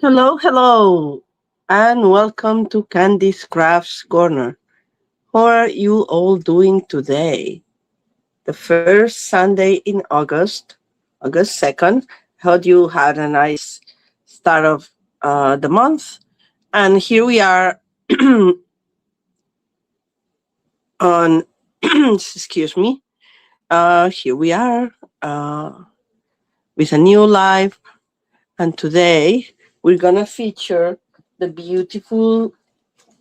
Hello, hello, and welcome to Candy's Crafts Corner. How are you all doing today? The first Sunday in August, August 2nd. Hope you had a nice start of the month. And here we are on, excuse me, here we are uh, with a new live. And today we're going to feature the beautiful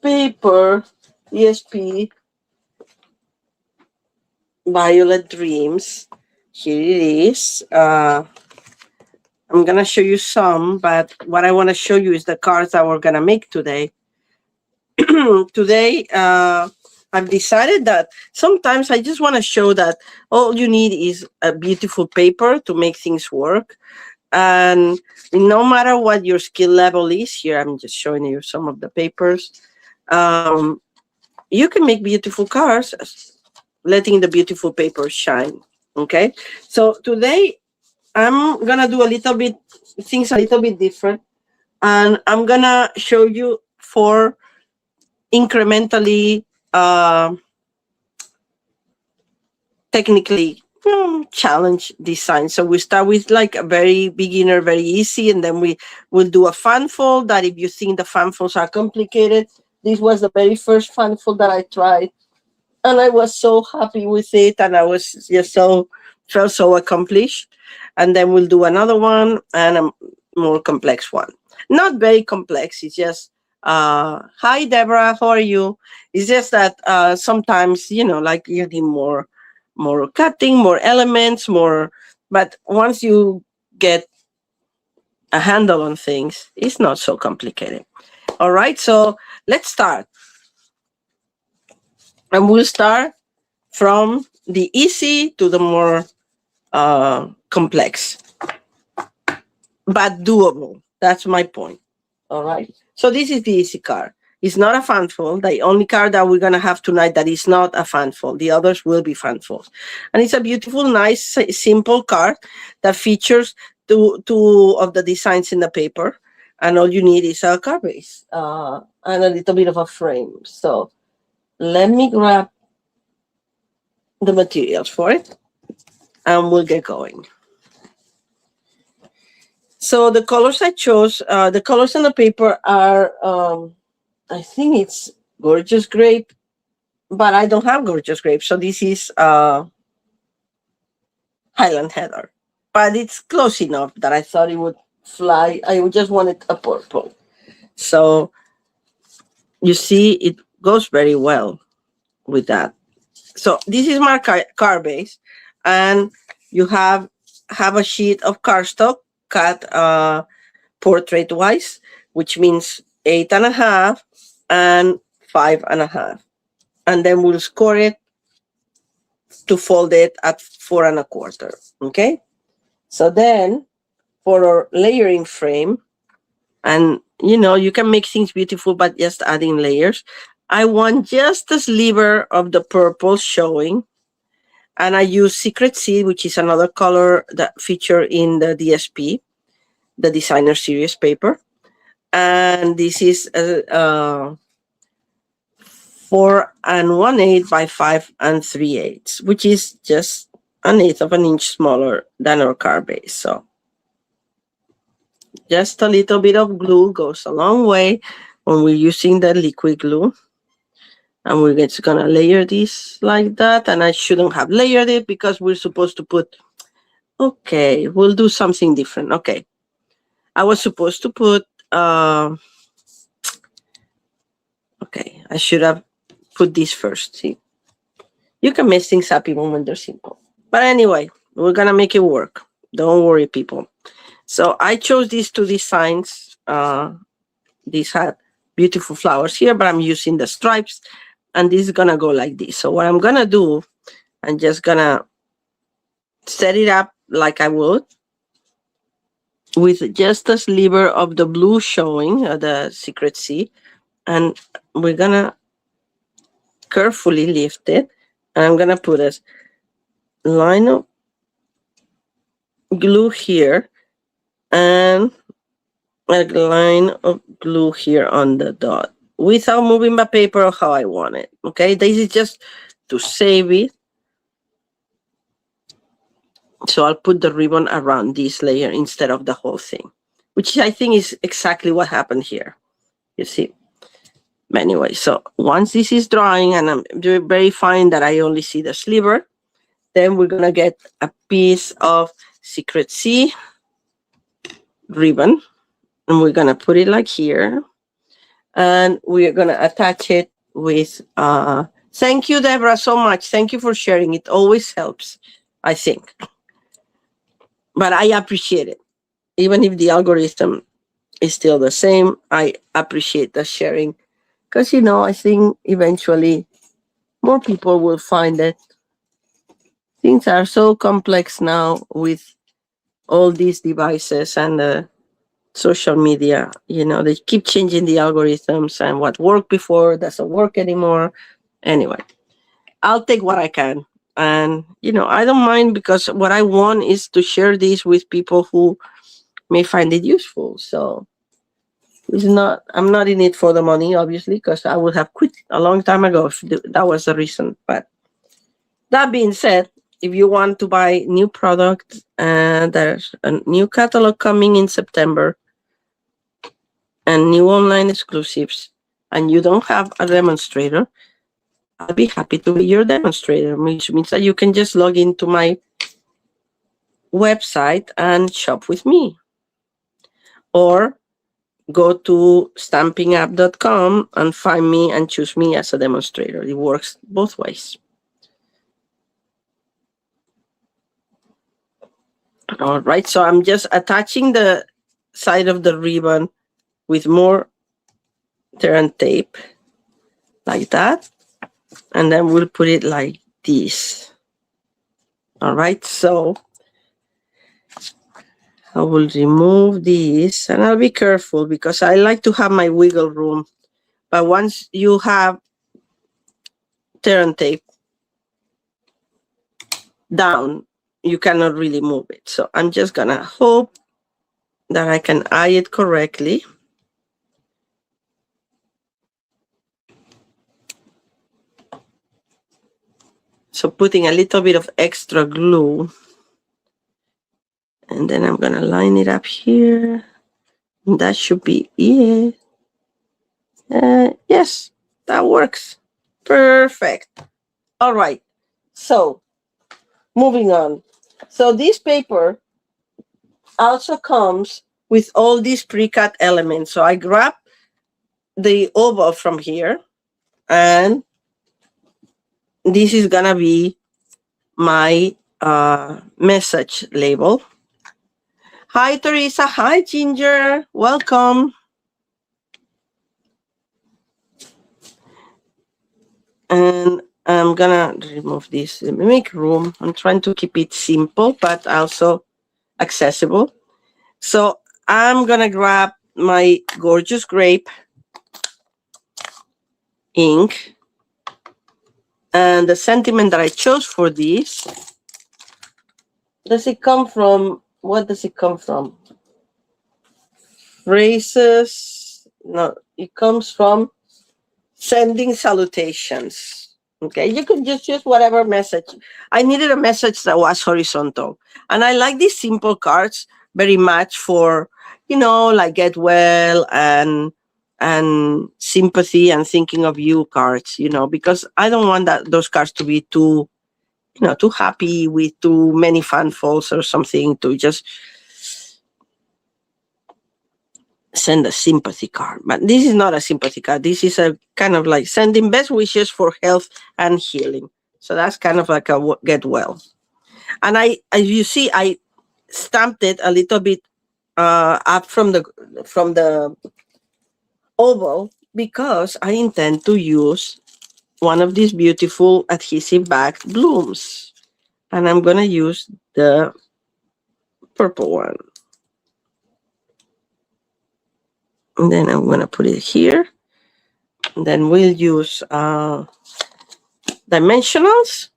paper DSP Violet Dreams. Here it is. I'm gonna show you some, but what I want to show you is the cards that we're gonna make today. Today, I've decided that sometimes I just want to show that all you need is a beautiful paper to make things work. And no matter what your skill level is, here I'm just showing you some of the papers. Um, you can make beautiful cards, letting the beautiful paper shine. Okay, so today I'm gonna do a little bit things a little bit different, and I'm gonna show you four incrementally uh, technically challenge design. So we start with like a very beginner, very easy, and then we will do a fan fold that if you think the fan folds are complicated, this was the very first fan fold that I tried, and I was so happy with it, and I was just so felt so accomplished. And then we'll do another one and a more complex one. Not very complex. It's just hi Deborah, how are you? It's just that sometimes like you need more cutting, more elements, more. But once you get a handle on things, it's not so complicated. All right, so let's start, and we'll start from the easy to the more complex, but doable. That's my point. All right. So this is the easy card. It's not a fan fold. The only card that we're gonna have tonight that is not a fan fold. The others will be fan folds, and it's a beautiful, nice, simple card that features two of the designs in the paper, and all you need is a card base and a little bit of a frame. So let me grab the materials for it, and we'll get going. So the colors I chose, the colors on the paper are, I think it's gorgeous grape, but I don't have gorgeous grape. So this is Highland Heather, but it's close enough that I thought it would fly. I would just wanted a purple. So you see, it goes very well with that. So this is my car base, and you have a sheet of cardstock cut portrait wise, which means 8.5 and 5.5. And then we'll score it to fold it at 4.25. Okay. So then for our layering frame, and you can make things beautiful by just adding layers. I want just a sliver of the purple showing. And I use Secret Seed, which is another color that feature in the DSP, the designer series paper. And this is 4 1/8 by 5 3/8, which is just an eighth of an inch smaller than our card base. So just a little bit of glue goes a long way when we're using the liquid glue. And we're just gonna layer this like that. And I shouldn't have layered it because we're supposed to put, okay, we'll do something different. Okay. I was supposed to put, okay, I should have put this first. See, you can mess things up even when they're simple. But anyway, we're gonna make it work. Don't worry, people. So I chose these two designs. These had beautiful flowers here, but I'm using the stripes, and this is gonna go like this. So what I'm gonna do, I'm just gonna set it up like I would, with just a sliver of the blue showing, the Secret Sea, and we're gonna carefully lift it, and I'm gonna put a line of glue here, and a line of glue here on the dot without moving my paper how I want it. Okay, this is just to save it. So I'll put the ribbon around this layer instead of the whole thing, which I think is exactly what happened here. You see? But anyway, so once this is drying and I'm verifying that I only see the sliver, then we're going to get a piece of Secret C ribbon. And we're going to put it like here. And we're going to attach it with, thank you, Deborah, so much. Thank you for sharing. It always helps, I think. But I appreciate it. Even if the algorithm is still the same, I appreciate the sharing. Because, I think eventually more people will find it. Things are so complex now with all these devices and social media. They keep changing the algorithms, and what worked before doesn't work anymore. Anyway, I'll take what I can. And, I don't mind, because what I want is to share this with people who may find it useful. So I'm not in it for the money, obviously, because I would have quit a long time ago if that was the reason. But that being said, if you want to buy new products, there's a new catalog coming in September and new online exclusives, and you don't have a demonstrator, I'll be happy to be your demonstrator, which means that you can just log into my website and shop with me. Or go to stampingapp.com and find me and choose me as a demonstrator. It works both ways. All right, so I'm just attaching the side of the ribbon with more tear and tape like that, and then we'll put it like this. All right, so I will remove this, and I'll be careful because I like to have my wiggle room. But once you have tear and tape down, you cannot really move it. So I'm just gonna hope that I can eye it correctly. So putting a little bit of extra glue, and then I'm gonna line it up here. And that should be it. Yes, that works. Perfect. All right. So moving on. So this paper also comes with all these pre-cut elements. So I grab the oval from here, and this is gonna be my message label. Hi, Teresa. Hi, Ginger. Welcome. And I'm gonna remove this, make room. I'm trying to keep it simple, but also accessible. So I'm gonna grab my gorgeous grape ink, and the sentiment that I chose for this, does it come from, what does it come from? Phrases? No, it comes from sending salutations. Okay, you could just use whatever message. I needed a message that was horizontal. And I like these simple cards very much for, like get well and sympathy and thinking of you cards, because I don't want those cards to be too, too happy with too many fanfuls or something, to just send a sympathy card. But this is not a sympathy card. This is a kind of like sending best wishes for health and healing. So that's kind of like a get well. And as you see, I stamped it a little bit up from the oval, because I intend to use one of these beautiful adhesive backed blooms. And I'm going to use the purple one. And then I'm going to put it here. And then we'll use dimensionals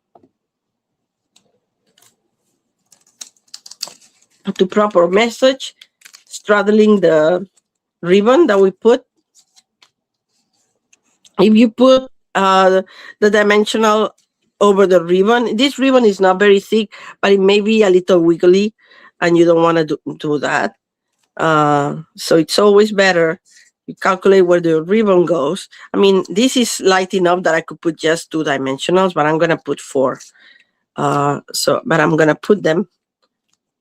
to proper message, straddling the ribbon that we put, if you put the dimensional over the ribbon, this ribbon is not very thick, but it may be a little wiggly, and you don't want to do that. So it's always better you calculate where the ribbon goes. I mean, this is light enough that I could put just 2 dimensionals, but I'm going to put 4. But I'm going to put them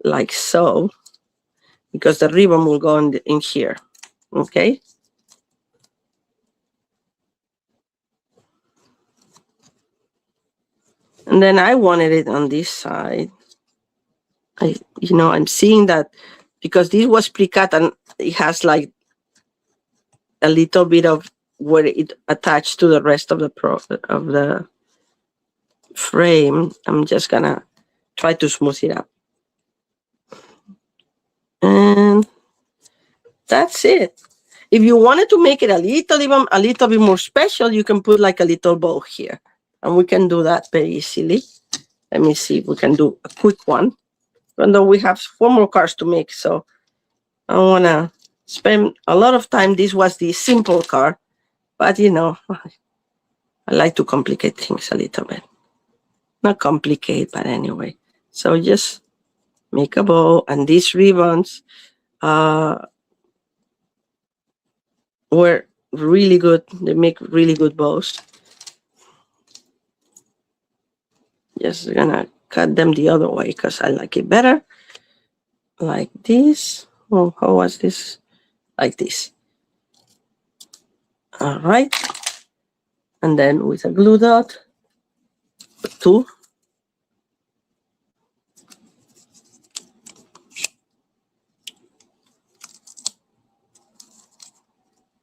like so, because the ribbon will go in here. Okay. And then I wanted it on this side. I'm seeing that because this was pre-cut and it has like a little bit of where it attached to the rest of the frame. I'm just gonna try to smooth it up. And that's it. If you wanted to make it a little bit more special, you can put like a little bow here. And we can do that very easily. Let me see if we can do a quick one. Even though we have 4 more cards to make, so I don't want to spend a lot of time. This was the simple card, but I like to complicate things a little bit. Not complicate, but anyway. So just make a bow, and these ribbons were really good. They make really good bows. Just gonna cut them the other way because I like it better. Like this. Oh, how was this? Like this. All right. And then with a glue dot, 2.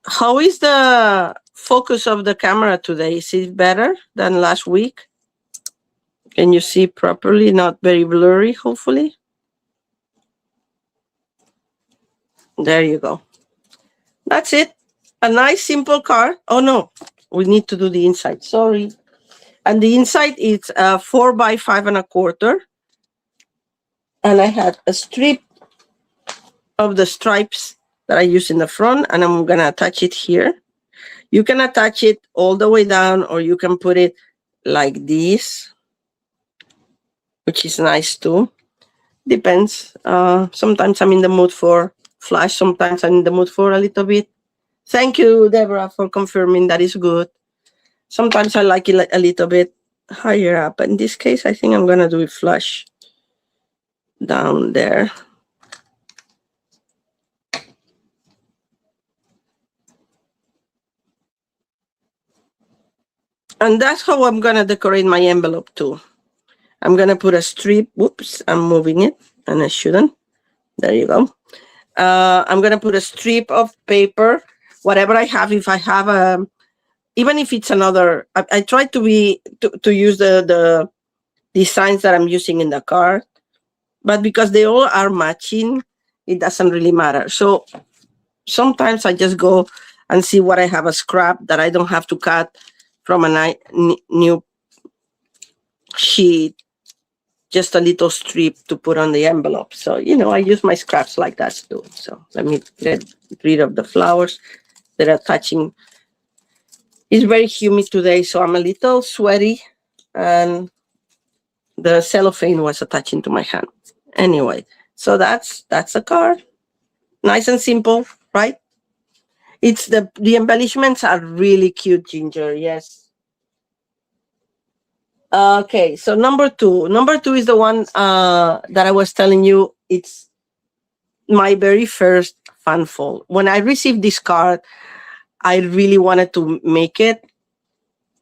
How is the focus of the camera today? Is it better than last week? Can you see properly? Not very blurry, hopefully. There you go. That's it. A nice simple card. Oh no, we need to do the inside. Sorry. And the inside is 4 by 5 1/4. And I had a strip of the stripes that I use in the front, and I'm gonna attach it here. You can attach it all the way down, or you can put it like this, which is nice too. Depends. Sometimes I'm in the mood for flash. Sometimes I'm in the mood for a little bit. Thank you, Deborah, for confirming that is good. Sometimes I like it a little bit higher up. In this case, I think I'm going to do it flush down there. And that's how I'm going to decorate my envelope too. I'm going to put a strip. Whoops, I'm moving it and I shouldn't. There you go. I'm going to put a strip of paper, whatever I have. If I have even if it's another, I try to use the designs that I'm using in the card, but because they all are matching, it doesn't really matter. So sometimes I just go and see what I have a scrap that I don't have to cut from a new sheet, just a little strip to put on the envelope. So, I use my scraps like that too. So let me get rid of the flowers that are touching. It's very humid today, so I'm a little sweaty, and the cellophane was attaching to my hand. Anyway, so that's a card. Nice and simple, right? It's the embellishments are really cute, Ginger. Yes. Okay, so number two is the one that I was telling you. It's my very first fan fold. When I received this card, I really wanted to make it,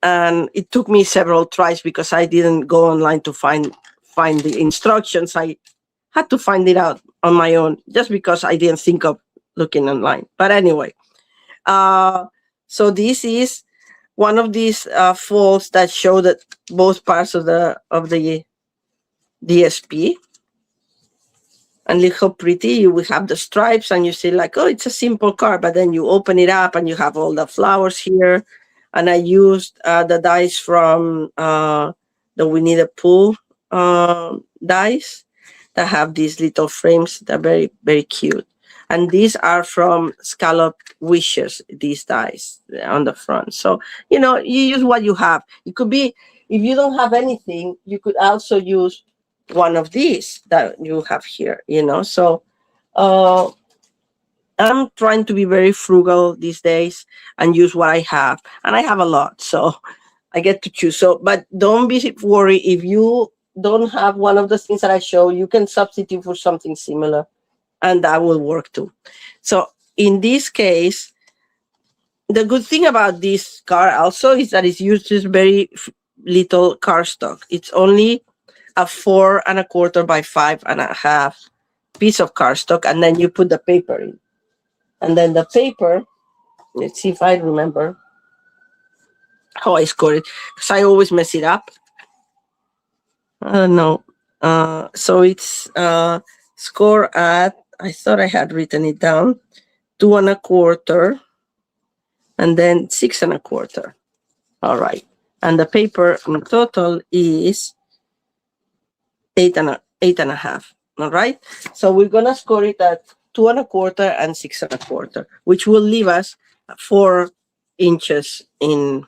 and it took me several tries because I didn't go online to find the instructions. I had to find it out on my own just because I didn't think of looking online. But anyway, so this is one of these folds that show that both parts of the DSP. And look how pretty. You will have the stripes, and you see like, oh, it's a simple card, but then you open it up and you have all the flowers here. And I used the dies from the Winnie the Pooh dies that have these little frames that are very, very cute. And these are from Scallop Wishes, these dies on the front. So, you know, you use what you have. It could be, if you don't have anything, you could also use one of these that you have here, you know. So uh, I'm trying to be very frugal these days and use what I have. And I have a lot, so I get to choose. So, but don't be worried if you don't have one of the things that I show. You can substitute for something similar, and that will work too. So in this case, the good thing about this car also is that it uses very little cardstock. It's only a 4 1/4 by 5 1/2 piece of cardstock, and then you put the paper in. And then the paper, let's see if I remember how I scored it, because I always mess it up. I don't know. So it's score at, I thought I had written it down, 2 1/4, and then 6 1/4. All right. And the paper in total is 8 1/2. All right. So we're gonna score it at 2 1/4 and 6 1/4, which will leave us 4 inches in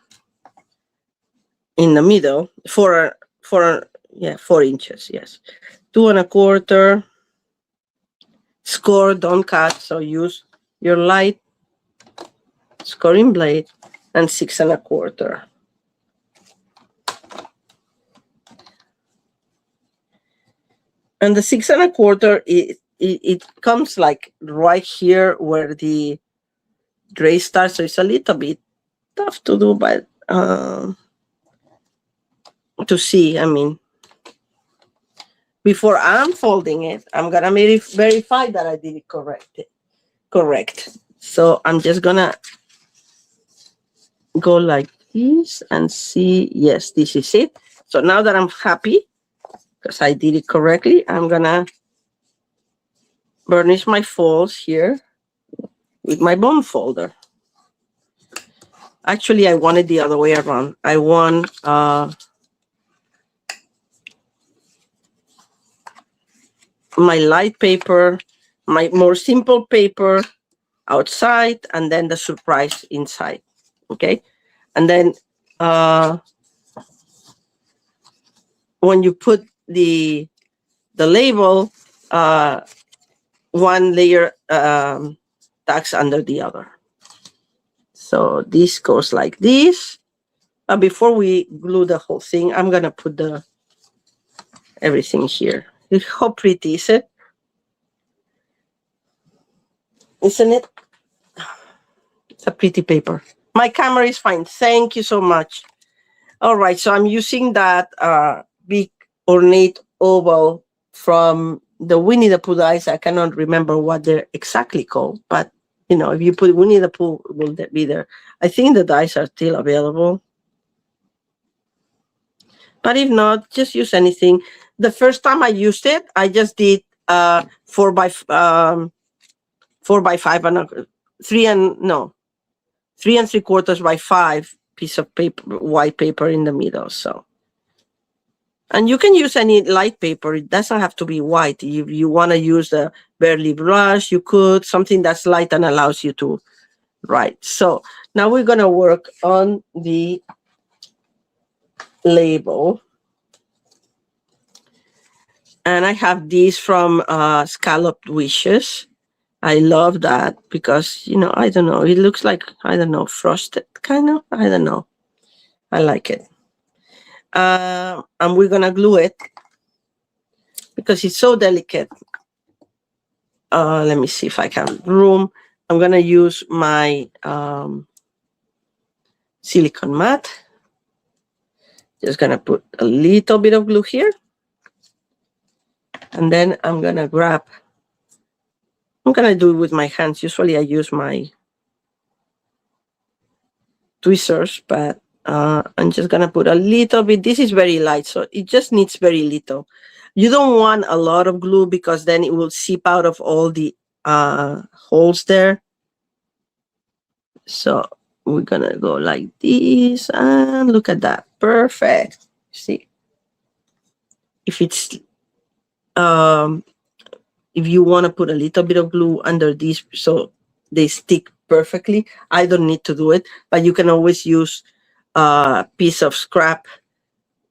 the middle. 4 inches. Yes. 2 1/4. Score, don't cut. So use your light scoring blade, and 6 1/4. And the 6 1/4, it comes like right here where the gray starts. So it's a little bit tough to do, but to see, I mean, before I'm folding it, I'm gonna verify that I did it correct. So I'm just gonna go like this and see, yes, this is it. So now that I'm happy, because I did it correctly, I'm gonna burnish my folds here with my bone folder. Actually, I want it the other way around. I want my light paper, my more simple paper outside, and then the surprise inside. Okay, and then when you put the label, one layer tucks under the other. So this goes like this. Before we glue the whole thing, I'm gonna put everything here. How pretty is it? Isn't it? It's a pretty paper. My camera is fine. Thank you so much. All right, so I'm using that big ornate oval from the Winnie the Pooh dice. I cannot remember what they're exactly called, but you know, if you put Winnie the Pooh, it will be there. I think the dice are still available. But if not, just use anything. The first time I used it, I just did 4 by 5 and 3 3/4 by 5 piece of paper, white paper in the middle. So, and you can use any light paper. It doesn't have to be white. If you want to use the Burley brush, you could, something that's light and allows you to write. So now we're gonna work on the label. And I have these from Scalloped Wishes. I love that because, you know, I don't know, it looks like, I don't know, frosted kind of, I don't know. I like it. And we're gonna glue it because it's so delicate. Let me see if I can room. I'm gonna use my silicone mat. Just gonna put a little bit of glue here. And then I'm gonna do it with my hands. Usually I use my tweezers, but I'm just gonna put a little bit. This is very light, so it just needs very little. You don't want a lot of glue because then it will seep out of all the holes there. So we're gonna go like this, and look at that, perfect. See, if if you want to put a little bit of glue under these so they stick perfectly, I don't need to do it, but you can always use a piece of scrap.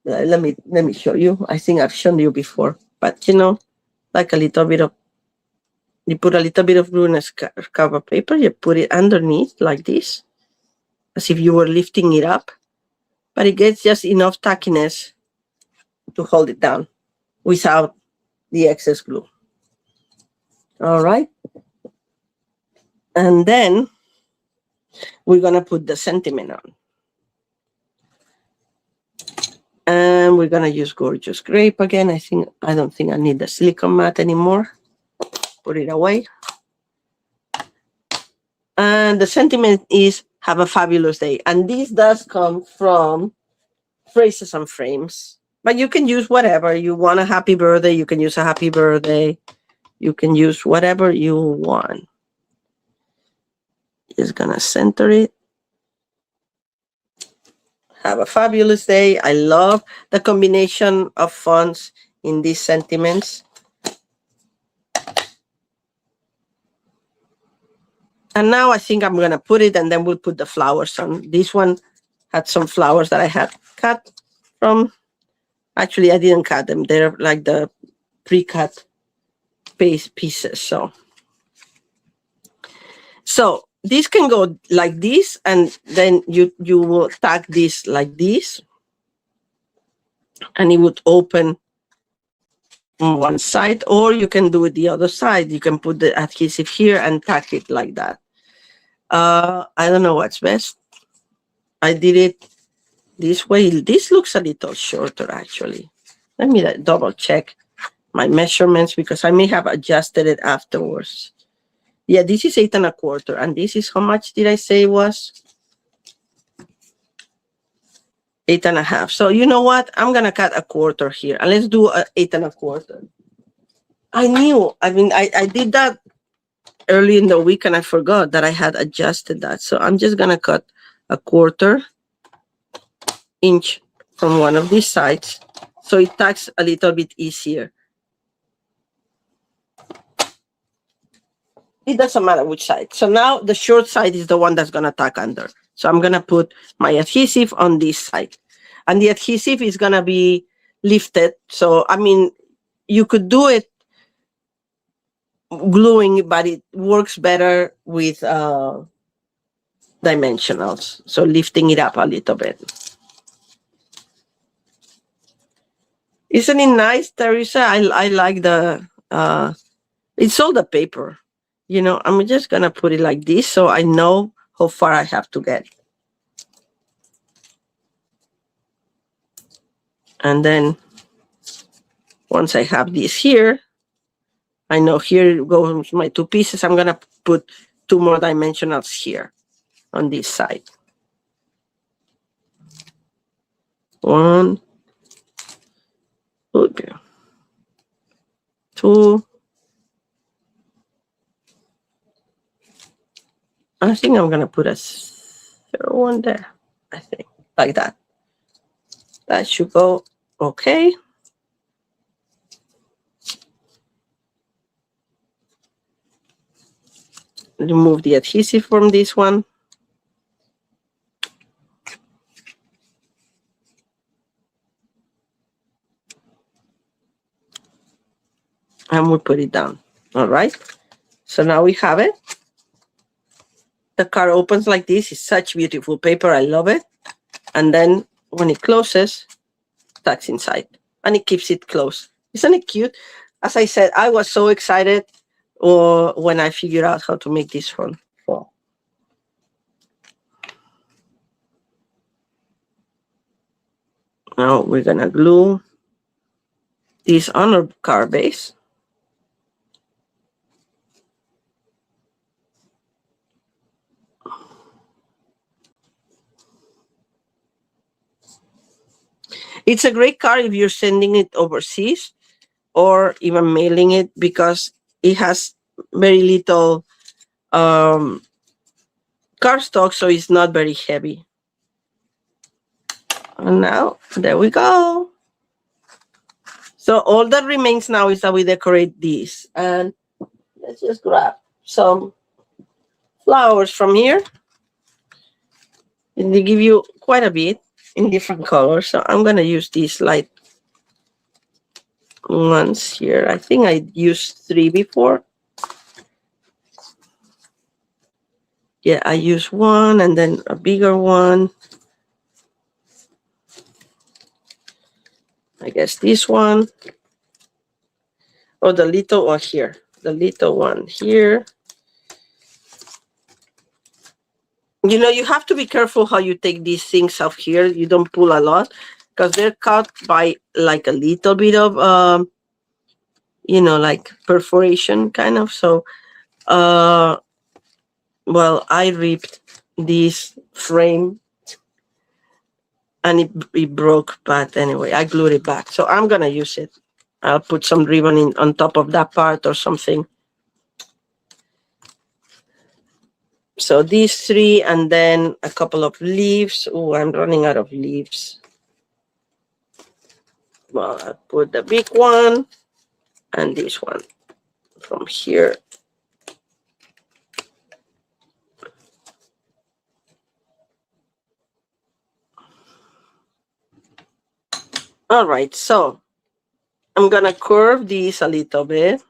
Let me show you. I think I've shown you before, but like a little bit of, you put a little bit of glue in a cover paper, you put it underneath like this, as if you were lifting it up, but it gets just enough tackiness to hold it down without the excess glue. All right. And then we're going to put the sentiment on. And we're going to use Gorgeous Grape again. I don't think I need the silicone mat anymore. Put it away. And the sentiment is have a fabulous day. And this does come from Phrases and Frames. But you can use whatever. You want a happy birthday, you can use a happy birthday. You can use whatever you want. Just going to center it. Have a fabulous day. I love the combination of fonts in these sentiments. And now I think I'm going to put it, and then we'll put the flowers on. This one had some flowers that I had cut from. Actually, I didn't cut them. They're like the pre-cut pieces. So this can go like this, and then you will tack this like this, and it would open on one side, or you can do it the other side. You can put the adhesive here and tack it like that. I don't know what's best. I did it this way. This looks a little shorter, actually. Let me double check my measurements because I may have adjusted it afterwards. Yeah, this is 8 1/4, and this is, how much did I say it was? 8 1/2. So you know what? I'm gonna cut 1/4 here, and let's do 8 1/4. I did that early in the week, and I forgot that I had adjusted that. So I'm just gonna cut 1/4 inch from one of these sides, so it tacks a little bit easier. It doesn't matter which side. So now the short side is the one that's going to tack under. So I'm going to put my adhesive on this side. And the adhesive is going to be lifted. So, I mean, you could do it gluing, but it works better with dimensionals. So lifting it up a little bit. Isn't it nice, Teresa? I like the, it's all the paper. I'm just going to put it like this so I know how far I have to get. And then once I have this here, I know here goes my 2 pieces. I'm going to put 2 more dimensionals here on this side. 1, 2. I think I'm going to put a 0 there. I think like that. That should go okay. Remove the adhesive from this one. And we'll put it down. All right. So now we have it. The card opens like this. It's such beautiful paper. I love it. And then when it closes, tucks inside. And it keeps it closed. Isn't it cute? As I said, I was so excited when I figured out how to make this one fall. Now we're going to glue this on our card base. It's a great card if you're sending it overseas or even mailing it because it has very little cardstock, so it's not very heavy. And now, there we go. So all that remains now is that we decorate these. And let's just grab some flowers from here. And they give you quite a bit in different colors. So I'm going to use these light ones here. I think I used 3 before. Yeah, I used 1 and then a bigger one. I guess this one. Oh, the little one here. The little one here. You know, you have to be careful how you take these things off here. You don't pull a lot because they're cut by like a little bit of, you know, like perforation kind of. So, well, I ripped this frame and it broke, but anyway, I glued it back. So I'm going to use it. I'll put some ribbon in on top of that part or something. So these 3 and then a couple of leaves. Oh, I'm running out of leaves. Well, I'll put the big one and this one from here. All right, so I'm gonna curve these a little bit,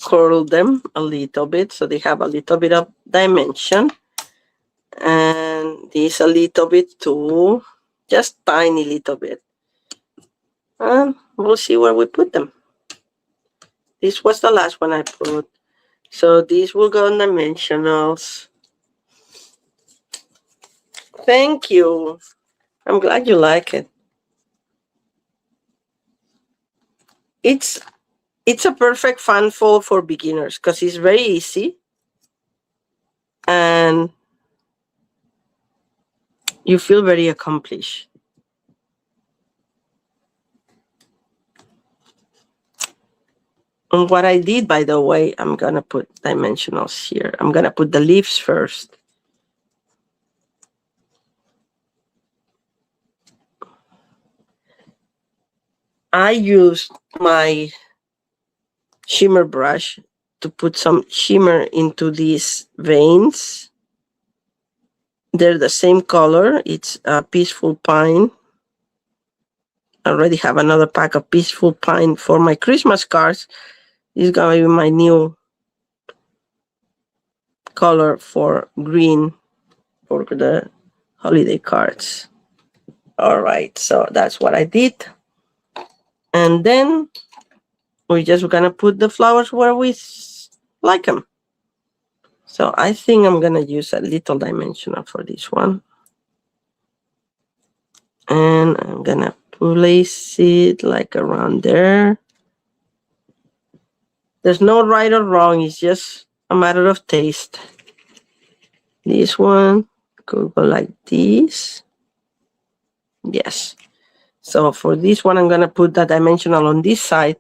curl them a little bit so they have a little bit of dimension, and this a little bit too, just tiny little bit, and we'll see where we put them. This was the last one I put, so these will go in dimensionals. Thank you. I'm glad you like it. It's a perfect fan fold for beginners because it's very easy and you feel very accomplished. And what I did, by the way, I'm gonna put dimensionals here. I'm gonna put the leaves first. I used my shimmer brush to put some shimmer into these veins. They're the same color. It's a Peaceful Pine. I already have another pack of Peaceful Pine for my Christmas cards. This is gonna be my new color for green for the holiday cards. All right, so that's what I did. And then we're just gonna put the flowers where we like them. So I think I'm gonna use a little dimensional for this one. And I'm gonna place it like around there. There's no right or wrong, it's just a matter of taste. This one could go like this. Yes. So for this one, I'm gonna put the dimensional on this side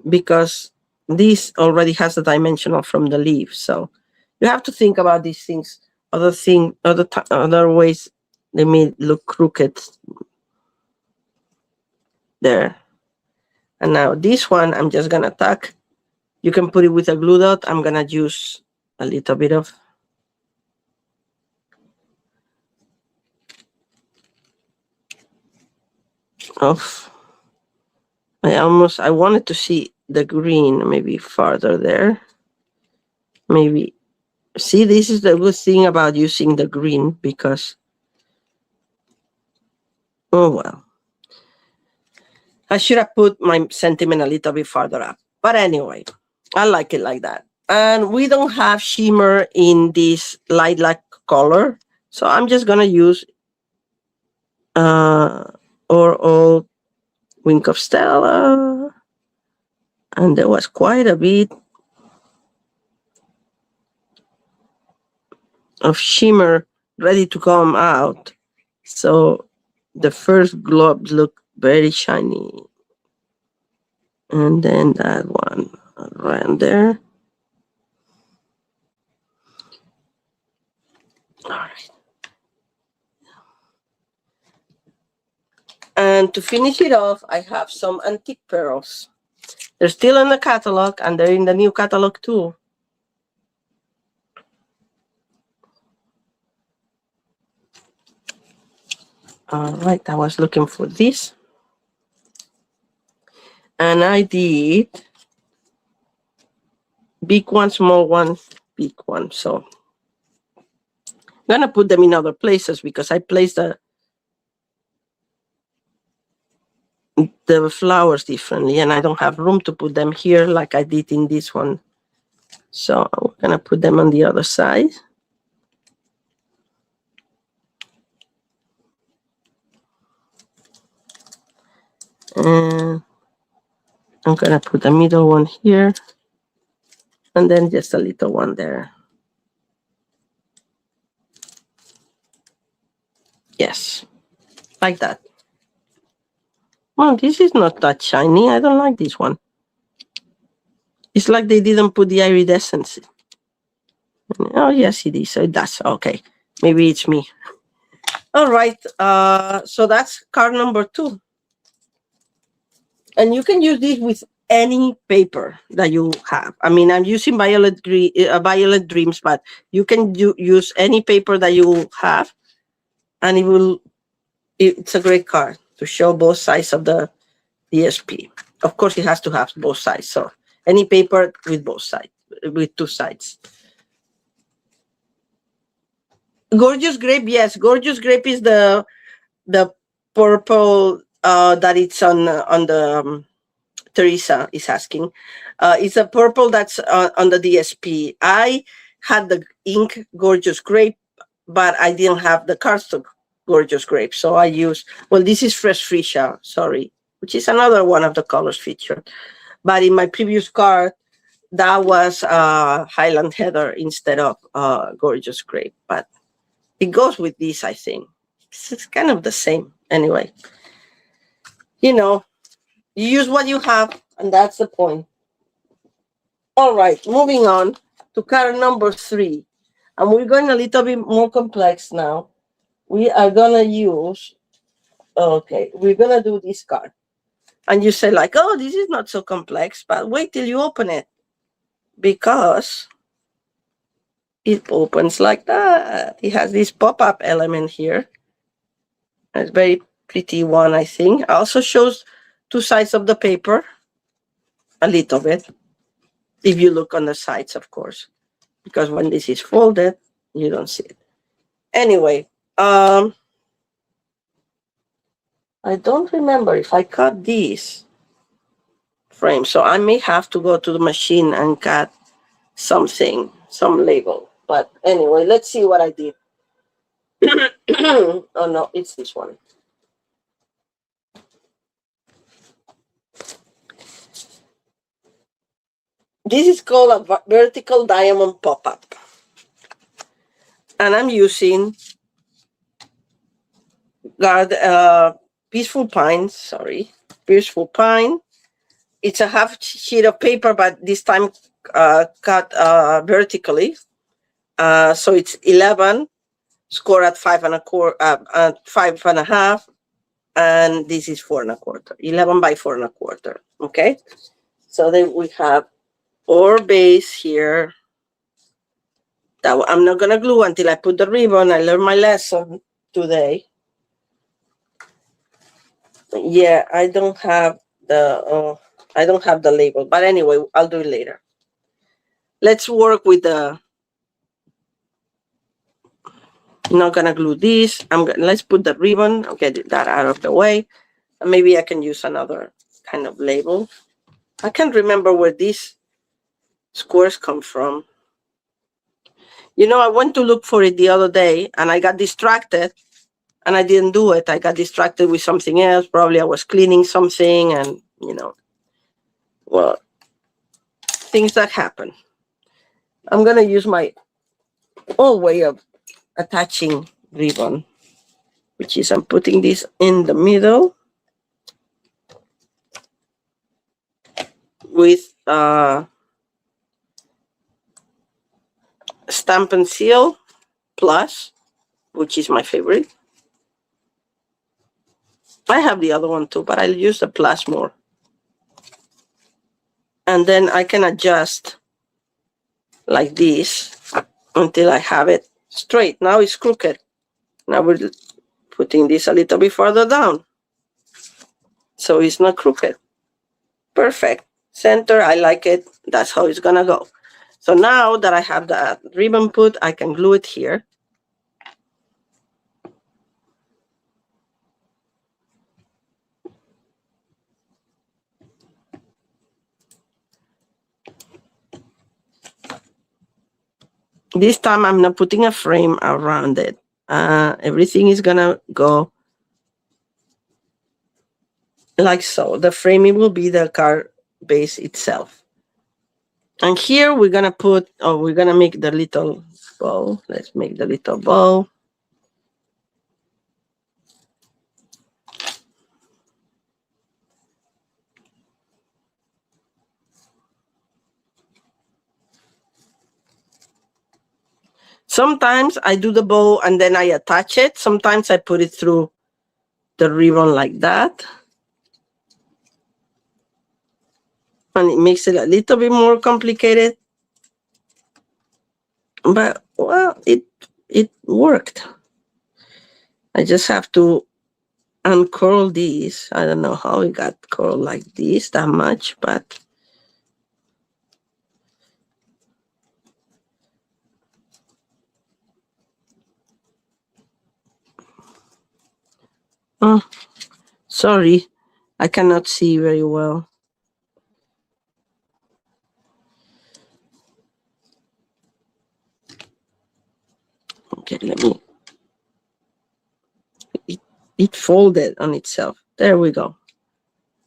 because this already has the dimensional from the leaf. So you have to think about these things. Other ways they may look crooked there. And now this one, I'm just gonna tack. You can put it with a glue dot. I'm gonna use a little bit of I wanted to see the green maybe farther there. Maybe see, this is the good thing about using the green because, oh well, I should have put my sentiment a little bit farther up. But anyway, I like it like that. And we don't have shimmer in this lilac color, so I'm just gonna use old Wink of Stella, and there was quite a bit of shimmer ready to come out. So the first globes look very shiny. And then that one around there. All right. And to finish it off, I have some antique pearls. They're still in the catalog, and they're in the new catalog too. All right, I was looking for this. And I did big one, small one, big one. So I'm going to put them in other places because I placed the flowers differently, and I don't have room to put them here like I did in this one. So I'm going to put them on the other side. And I'm going to put the middle one here, and then just a little one there. Yes, like that. Well, this is not that shiny. I don't like this one. It's like they didn't put the iridescence. Oh, yes, it is. So it does. Okay. Maybe it's me. All right. So that's card number 2. And you can use this with any paper that you have. I mean, I'm using Violet Dreams, but you can use any paper that you have, and it's a great card to show both sides of the DSP. Of course, it has to have both sides. So any paper with both sides, with 2 sides. Gorgeous Grape, yes. Gorgeous Grape is the purple that it's on the Teresa is asking. It's a purple that's on the DSP. I had the ink Gorgeous Grape, but I didn't have the cardstock Gorgeous Grape. So I used, well, this is Fresh Freesia, sorry, which is another one of the colors featured. But in my previous card, that was Highland Heather instead of Gorgeous Grape. But it goes with this, I think. It's kind of the same. Anyway, you use what you have, and that's the point. All right, moving on to card number 3. And we're going a little bit more complex now. We are going to use, okay, we're going to do this card. And you say like, oh, this is not so complex, but wait till you open it. Because it opens like that. It has this pop-up element here. It's very pretty one, I think. Also shows 2 sides of the paper, a little bit, if you look on the sides, of course, because when this is folded, you don't see it. Anyway, I don't remember if I cut this frame, so I may have to go to the machine and cut something, some label. But anyway, let's see what I did. Oh no, it's this one. This is called a vertical diamond pop-up. And I'm using Peaceful Pine, Peaceful Pine. It's a half sheet of paper, but this time cut vertically. So it's 11, score at 5 1/4, 5.5, and this is 4 1/4, 11 by 4 1/4. Okay, so then we have our base here. That I'm not gonna glue until I put the ribbon. I learned my lesson today. Yeah, I don't have the label, but anyway, I'll do it later. Let's work with the. I'm not gonna glue this. Let's put the ribbon. I'll get that out of the way. And maybe I can use another kind of label. I can't remember where these squares come from. I went to look for it the other day and I got distracted and I didn't do it. I got distracted with something else. Probably I was cleaning something and, well, things that happen. I'm going to use my old way of attaching ribbon, which is I'm putting this in the middle with Stamp and Seal Plus, which is my favorite. I have the other one too, but I'll use the Plus more. And then I can adjust like this until I have it straight. Now it's crooked. Now we're putting this a little bit further down, so it's not crooked. Perfect. Center, I like it. That's how it's gonna go. So now that I have the ribbon put, I can glue it here. This time I'm not putting a frame around it. Everything is gonna go like so. The framing will be the car base itself. And here we're gonna put, we're gonna make the little bow. Let's make the little bow. Sometimes I do the bow and then I attach it. Sometimes I put it through the ribbon like that. And it makes it a little bit more complicated. But, well, it worked. I just have to uncurl these. I don't know how it got curled like this that much, but oh, sorry, I cannot see very well. Okay, let me. It folded on itself. There we go.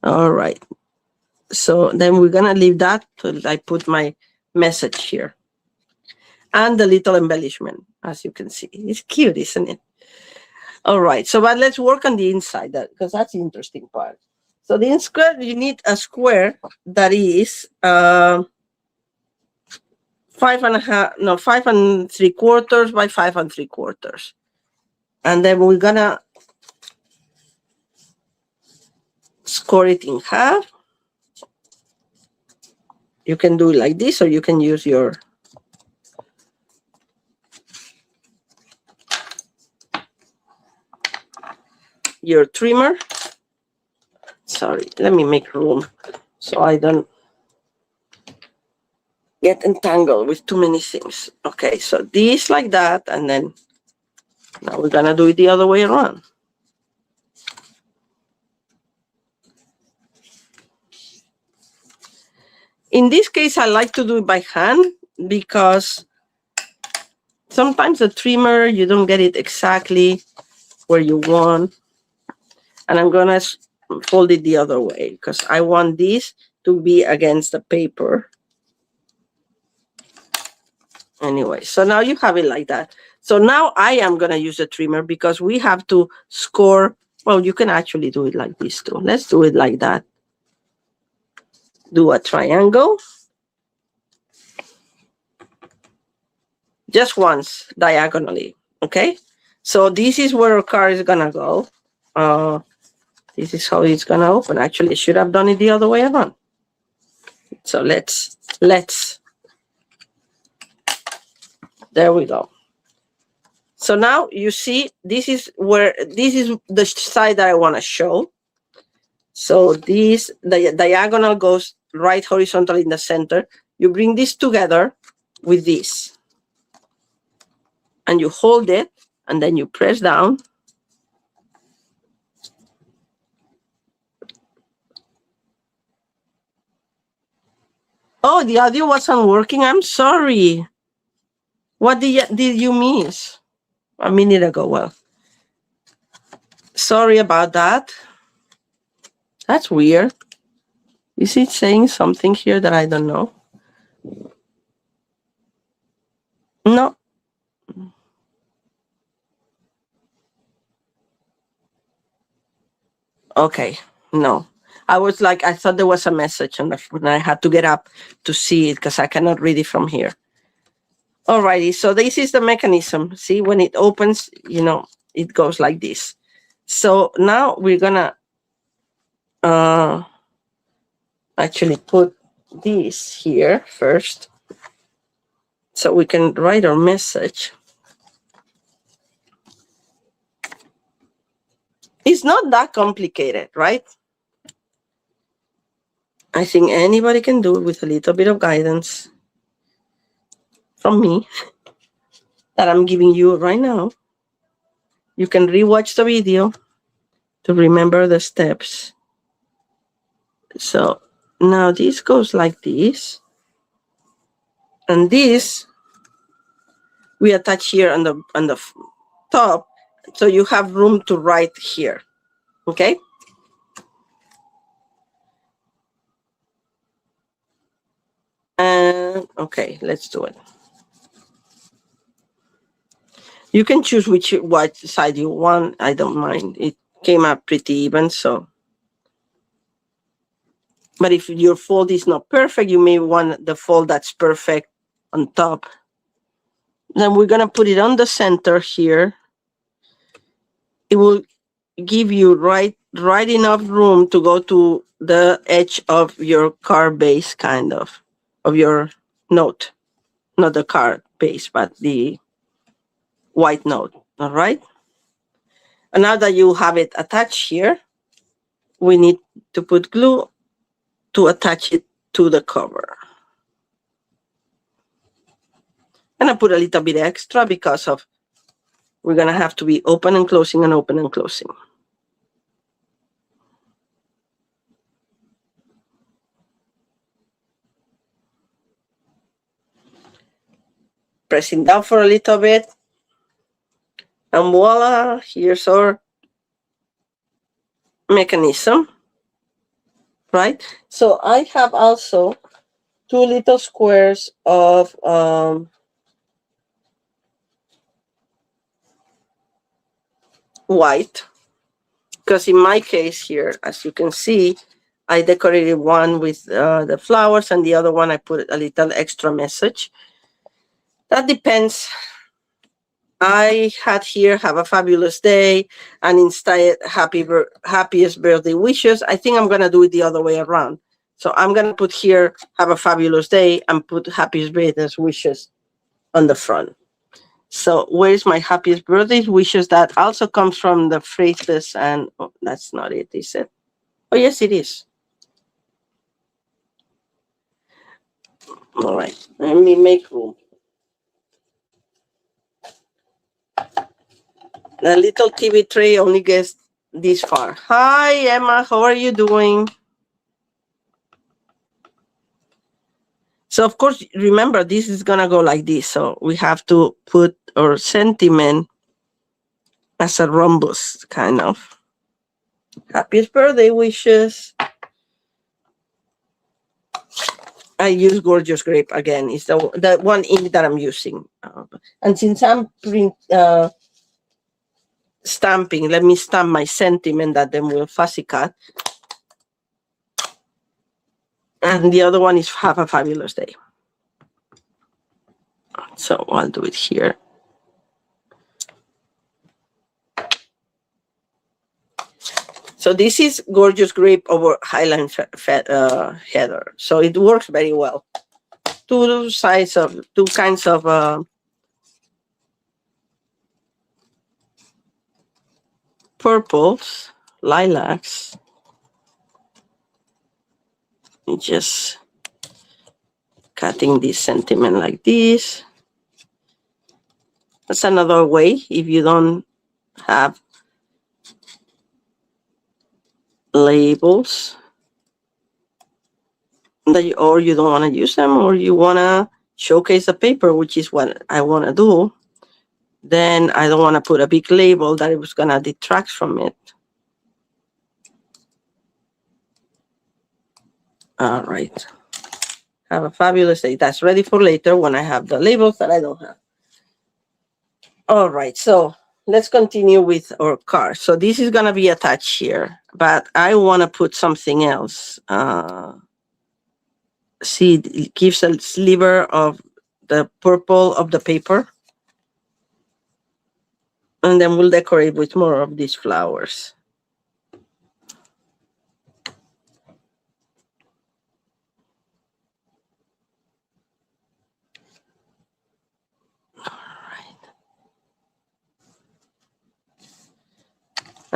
All right. So then we're gonna leave that till I put my message here. And the little embellishment, as you can see. It's cute, isn't it? All right, so but let's work on the inside, because that's the interesting part. So the inside, you need a square that is 5 3/4 by 5 3/4. And then we're gonna score it in half. You can do it like this, or you can use your trimmer. Sorry, let me make room so I don't get entangled with too many things. Okay, so this like that, and then now we're gonna do it the other way around. In this case, I like to do it by hand because sometimes the trimmer, you don't get it exactly where you want. And I'm gonna fold it the other way because I want this to be against the paper. Anyway, so now you have it like that. So now I am gonna use the trimmer because we have to score. Well, you can actually do it like this too. Let's do it like that. Do a triangle. Just once, diagonally, okay? So this is where our car is gonna go. This is how it's gonna open. Actually, I should have done it the other way around. So let's, there we go. So now you see, this is the side that I wanna show. So the diagonal goes right horizontal in the center. You bring this together with this. And you hold it, and then you press down. Oh, the audio wasn't working. I'm sorry. What did you miss? A minute ago. Well, sorry about that. That's weird. Is it saying something here that I don't know? No. Okay. No. I was like, I thought there was a message on the phone. I had to get up to see it because I cannot read it from here. Alrighty, so this is the mechanism. See, when it opens, it goes like this. So now we're gonna actually put this here first so we can write our message. It's not that complicated, right? I think anybody can do it with a little bit of guidance from me that I'm giving you right now. You can rewatch the video to remember the steps. So now this goes like this. And this we attach here on the top, so you have room to write here. Okay? And okay, let's do it. You can choose which side you want. I don't mind. It came up pretty even, so. But if your fold is not perfect, you may want the fold that's perfect on top. Then we're gonna put it on the center here. It will give you right enough room to go to the edge of your card base, kind of your note. Not the card base, but the white note. All right. And now that you have it attached here, we need to put glue to attach it to the cover. And I put a little bit extra because of we're gonna have to be open and closing and open and closing. Pressing down for a little bit. And voila, here's our mechanism, right? So I have also 2 little squares of white, because in my case here, as you can see, I decorated one with the flowers and the other one I put a little extra message. That depends. I had here have a fabulous day and instead happiest birthday wishes. I think I'm gonna do it the other way around. So I'm gonna put here have a fabulous day and put happiest birthday wishes on the front. So where's my happiest birthday wishes? That also comes from the phrases, and oh, that's not it, is it? Oh yes, it is. All right, let me make room. The little TV tray only gets this far. Hi, Emma. How are you doing? So, of course, remember, this is going to go like this. So we have to put our sentiment as a rhombus, kind of. Happiest birthday wishes. I use Gorgeous Grape again. It's the one ink that I'm using. And since I'm stamping, let me stamp my sentiment that then will fussy cut. And the other one is have a fabulous day. So I'll do it here. So this is Gorgeous Grape over Highland Heather. So it works very well. Two kinds of purples, lilacs. Just cutting this sentiment like this. That's another way if you don't have labels or you don't want to use them, or you want to showcase the paper, which is what I want to do. Then I don't want to put a big label that it was going to detract from it. All right. Have a fabulous day. That's ready for later when I have the labels that I don't have. All right. So let's continue with our card. So this is going to be attached here, but I want to put something else. See, it gives a sliver of the purple of the paper. And then we'll decorate with more of these flowers.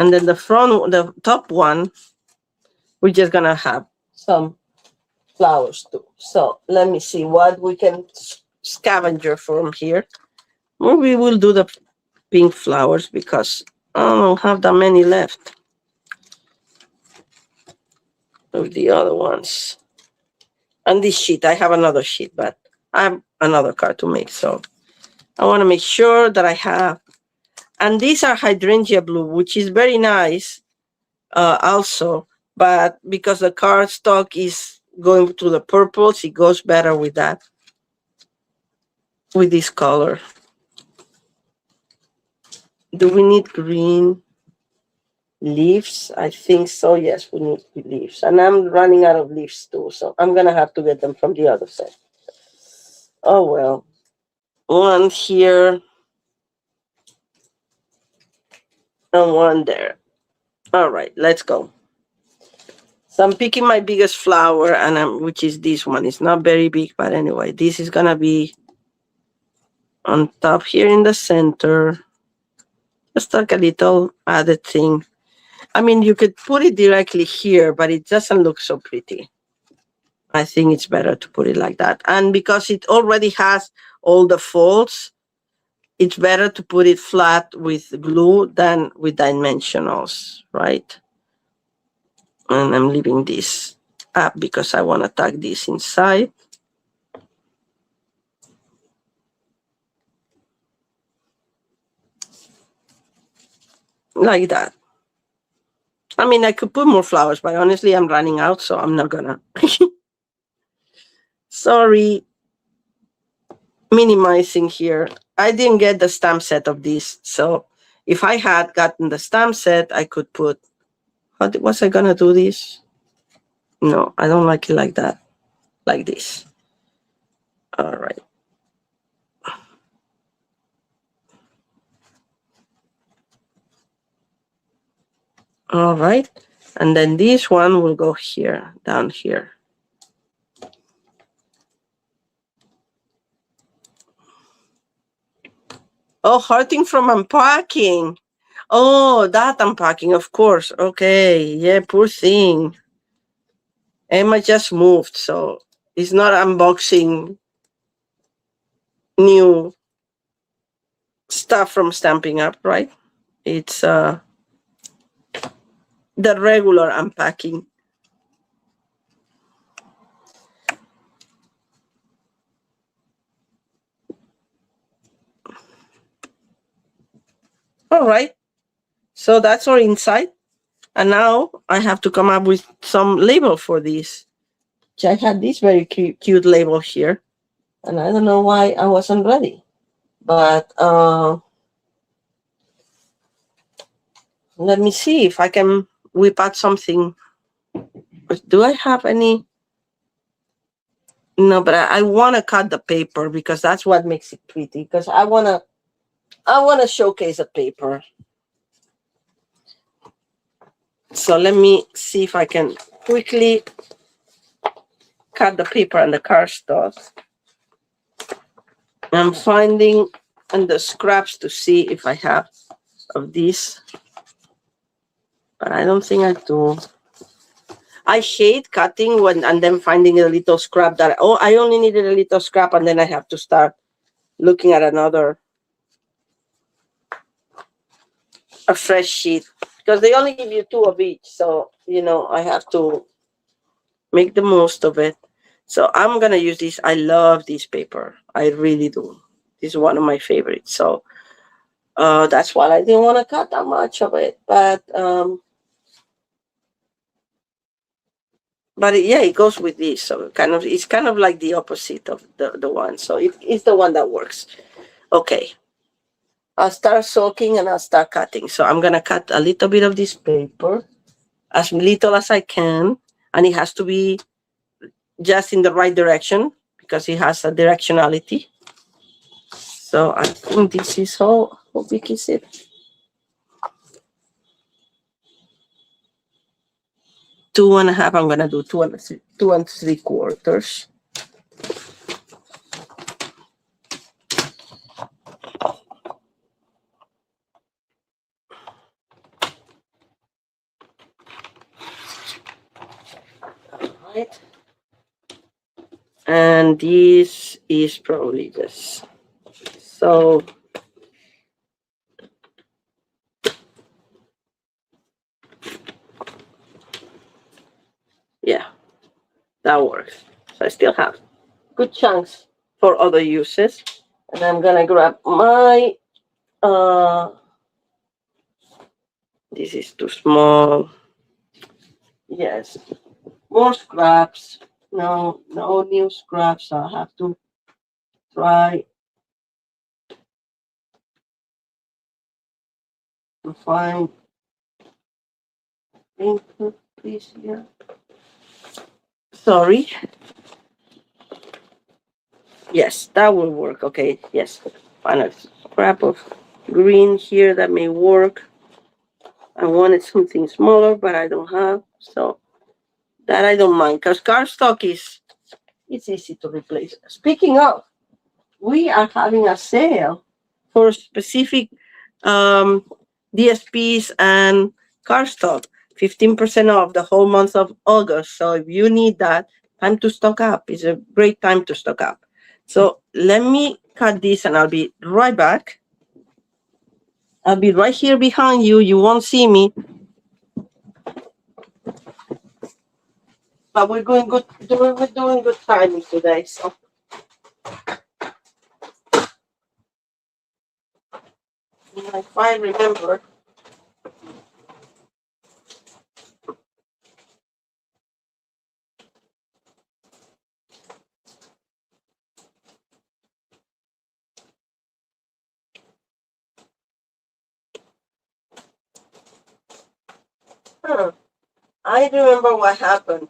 And then the top one, we're just gonna have some flowers too. So let me see what we can scavenger from here. Maybe we'll do the pink flowers because I don't have that many left of the other ones. And this sheet, I have another sheet, but I have another card to make. So I want to make sure that I have. And these are hydrangea blue, which is very nice also. But because the cardstock is going to the purples, it goes better with that, with this color. Do we need green leaves? I think so. Yes, we need leaves. And I'm running out of leaves too. So I'm going to have to get them from the other side. Oh, well. One here and one there. All right, let's go. So I'm picking my biggest flower, and which is this one. It's not very big, but anyway, this is gonna be on top here in the center. Just like a little added thing. I mean, you could put it directly here, but it doesn't look so pretty. I think it's better to put it like that. And because it already has all the folds, it's better to put it flat with glue than with dimensionals, right? And I'm leaving this up because I want to tag this inside. Like that. I mean, I could put more flowers, but honestly, I'm running out, so I'm not gonna. Sorry. Minimizing here. I didn't get the stamp set of this, so if I had gotten the stamp set, I could put. How was I gonna do this? No, I don't like it like that. Like this. All right. All right. And then this one will go here, down here. Oh, hurting from unpacking. Oh, that unpacking, of course. Okay. Yeah, poor thing. Emma just moved, so it's not unboxing new stuff from Stamping Up, right? It's the regular unpacking. All right. So that's our inside. And now I have to come up with some label for this. I had this very cute label here. And I don't know why I wasn't ready. But let me see if I can whip out something. Do I have any? No, but I want to cut the paper because that's what makes it pretty. Because I want to showcase a paper. So let me see if I can quickly cut the paper and the cardstock. I'm finding in the scraps to see if I have of these. But I don't think I do. I hate cutting and then finding a little scrap that, oh, I only needed a little scrap and then I have to start looking at a fresh sheet. Because they only give you 2 of each. So, I have to make the most of it. So I'm going to use this. I love this paper. I really do. This is one of my favorites. So that's why I didn't want to cut that much of it. But yeah, it goes with this. So it's kind of like the opposite of the one. So it's the one that works. Okay. I'll start soaking and I'll start cutting. So I'm going to cut a little bit of this paper, as little as I can. And it has to be just in the right direction because it has a directionality. So I think this is how big is it? 2.5. I'm gonna do 2 2 3/4. it. And this is probably just so. Yeah, that works. So I still have good chunks for other uses. And I'm gonna grab my this is too small. Yes, more scraps. No, no new scraps. I have to try to find input piece here. Sorry. Yes, that will work. Okay, yes. Find a scrap of green here that may work. I wanted something smaller, but I don't have. So that I don't mind because cardstock is it's easy to replace. Speaking of, we are having a sale for specific DSPs and cardstock. 15% off the whole month of August. So if you need that, time to stock up. It's a great time to stock up. So let me cut this and I'll be right back. I'll be right here behind you. You won't see me. But we're doing good timing today. So if I remember. Huh, I remember what happened.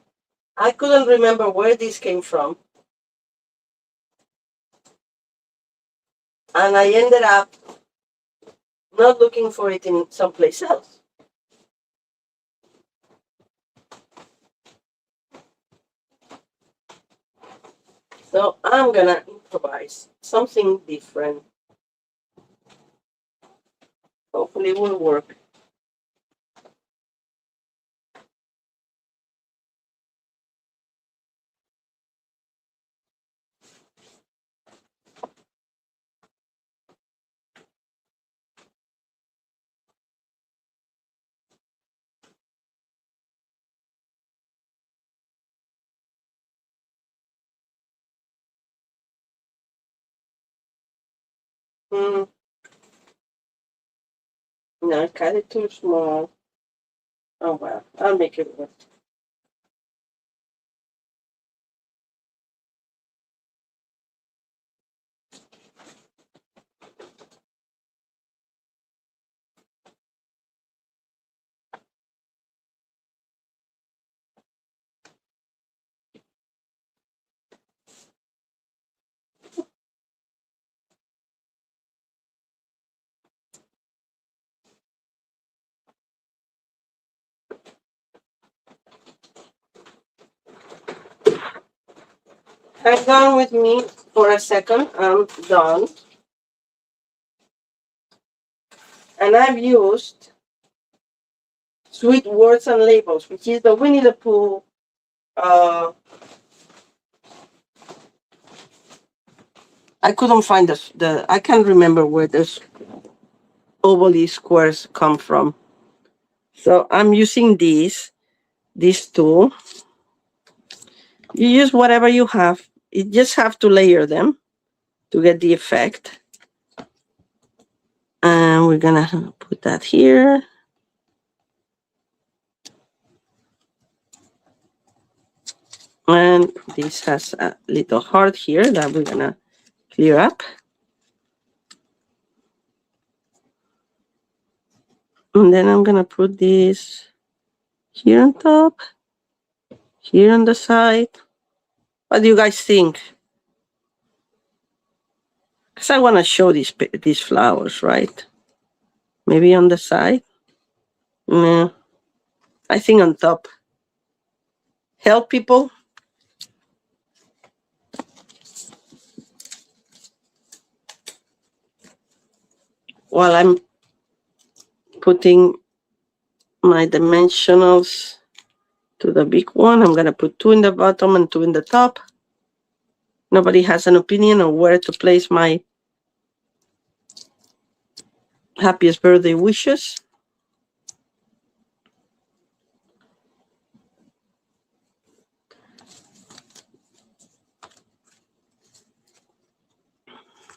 I couldn't remember where this came from. And I ended up not looking for it in someplace else. So I'm gonna improvise something different. Hopefully it will work. Hmm. No, I cut it too small. Oh well, I'll make it work. Hang on with me for a second. I'm done. And I've used Sweet Words and Labels, which is the Winnie the Pooh. I couldn't find I can't remember where this ovally squares come from. So I'm using this tool. You use whatever you have. You just have to layer them to get the effect. And we're gonna put that here. And this has a little heart here that we're gonna clear up. And then I'm gonna put this here on top, here on the side. What do you guys think? Because I want to show these flowers, right? Maybe on the side? No, I think on top. Help people. While I'm putting my dimensionals to the big one. I'm gonna put 2 in the bottom and 2 in the top. Nobody has an opinion on where to place my happiest birthday wishes.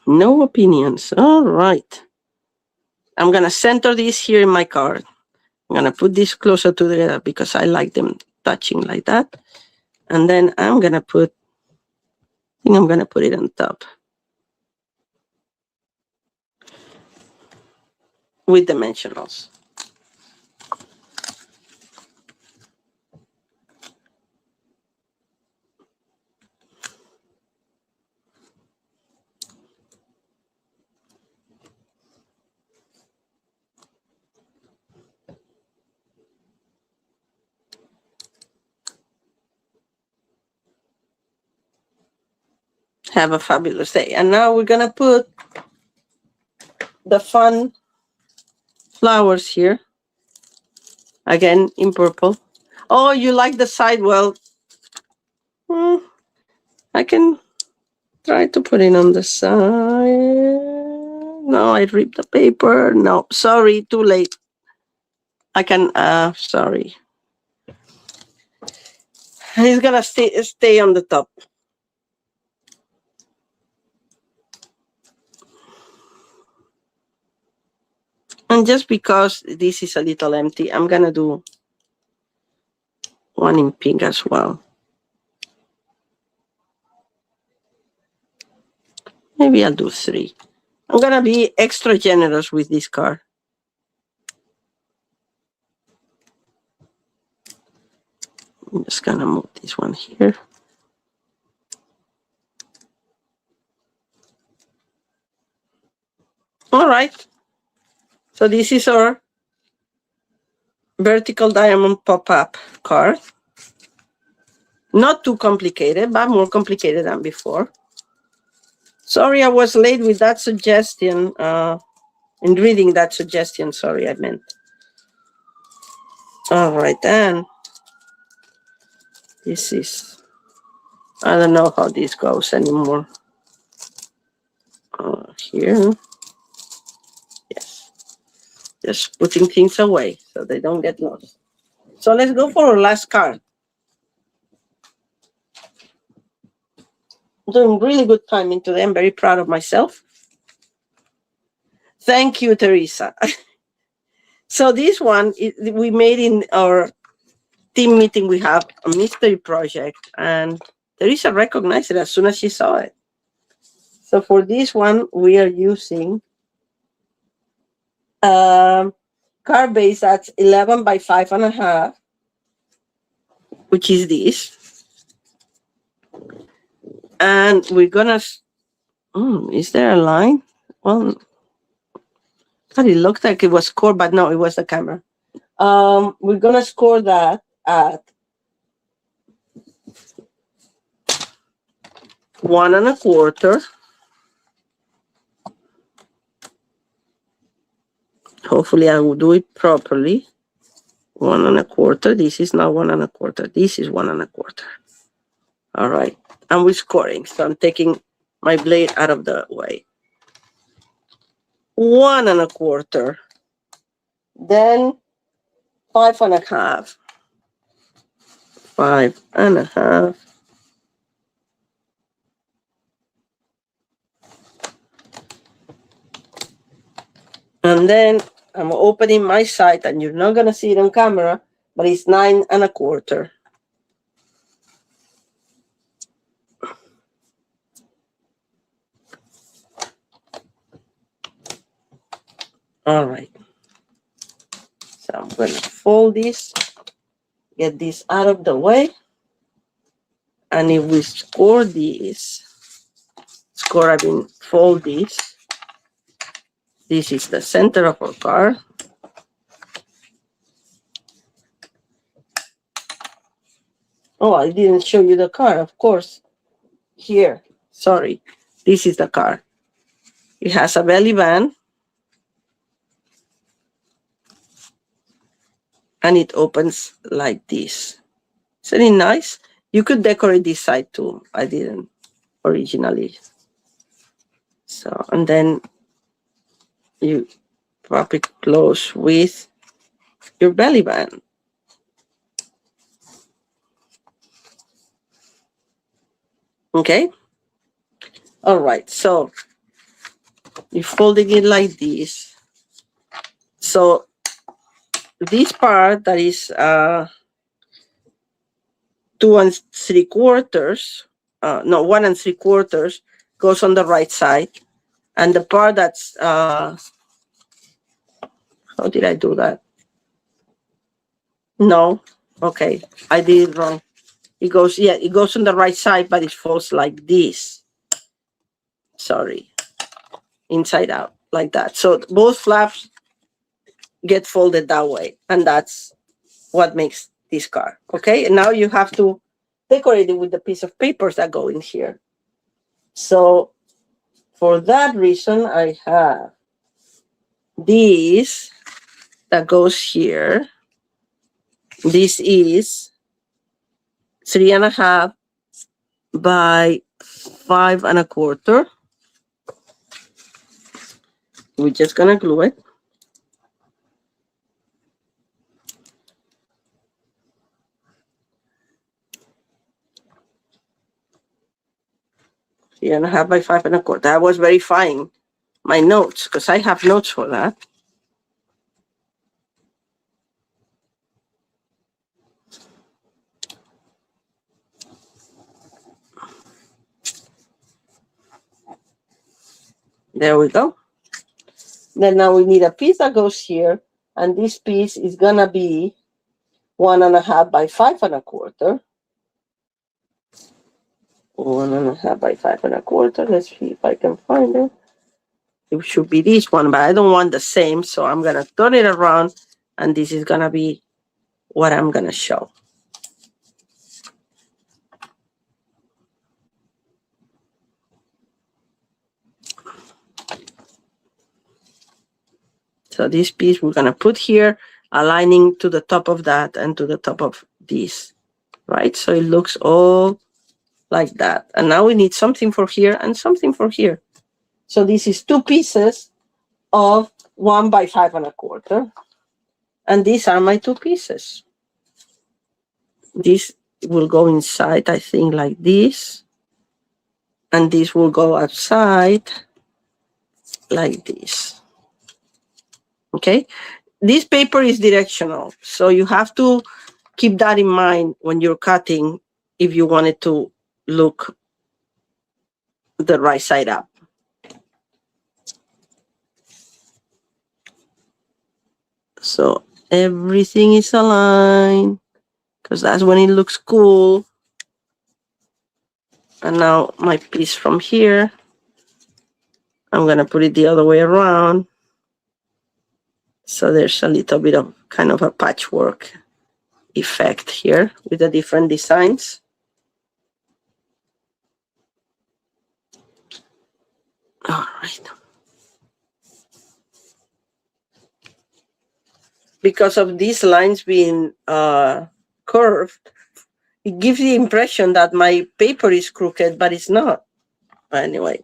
No opinions. All right. I'm gonna center this here in my card. I'm gonna put this closer together because I like them touching like that. And then I'm gonna put, I think I'm gonna put it on top with dimensionals. Have a fabulous day. And now we're gonna put the fun flowers here. Again, in purple. Oh, you like the side? Well, I can try to put it on the side. No, I ripped the paper. No, sorry, too late. I can, sorry. It's gonna stay on the top. And just because this is a little empty, I'm gonna do one in pink as well. Maybe I'll do 3. I'm gonna be extra generous with this card. I'm just gonna move this one here. All right. So this is our vertical diamond pop-up card. Not too complicated, but more complicated than before. Sorry I was late with that suggestion, in reading that suggestion, sorry, I meant. All right, and this is, I don't know how this goes anymore. Here, yes, just putting things away so they don't get lost. So let's go for our last card. I'm doing really good timing today. I'm very proud of myself. Thank you, Teresa. So this one, we made in our team meeting. We have a mystery project, and Teresa recognized it as soon as she saw it. So for this one, we are using card base that's 11 by 5.5, which is this. And we're gonna, is there a line? Well, it looked like it was scored, but no, it was the camera. We're gonna score that at 1.25. Hopefully I will do it properly. 1.25. This is not 1.25. This is 1.25. All right. And we're scoring. So I'm taking my blade out of the way. 1.25. Then 5.5. 5.5. And then I'm opening my side, and you're not gonna see it on camera, but it's 9.25. All right. So I'm gonna fold this, get this out of the way. And if we score this, fold this. This is the center of our card. Oh, I didn't show you the card, of course. Here, sorry. This is the card. It has a belly band. And it opens like this. Isn't it nice? You could decorate this side too. I didn't originally. So, and then you pop it close with your belly band. Okay? All right, so you're folding it like this. So this part that is 2 3/4, no, 1 3/4 goes on the right side. And the part that's, how did I do that? No, okay, I did it wrong. It goes, yeah, it goes on the right side, but it folds like this. Sorry, inside out, like that. So both flaps get folded that way, and that's what makes this card. Okay, and now you have to decorate it with the piece of papers that go in here. So for that reason, I have this that goes here. This is 3.5 by 5 1/4. We're just gonna glue it. Three and a half by 5 1/4. I was verifying my notes because I have notes for that. There we go. Then now we need a piece that goes here, and this piece is gonna be 1.5 by 5 1/4. 1.5 by 5 1/4. Let's see if I can find it. It should be this one, but I don't want the same, so I'm gonna turn it around, and this is gonna be what I'm gonna show. So this piece we're gonna put here, aligning to the top of that and to the top of this, right? So it looks all like that. And now we need something for here and something for here. So this is 2 pieces of 1 by 5 1/4. And these are my 2 pieces. This will go inside, I think, like this. And this will go outside like this. Okay? This paper is directional, so you have to keep that in mind when you're cutting if you want it to look the right side up. So everything is aligned because that's when it looks cool. And now my piece from here, I'm gonna put it the other way around. So there's a little bit of kind of a patchwork effect here with the different designs. All right. Because of these lines being curved, it gives the impression that my paper is crooked, but it's not. Anyway.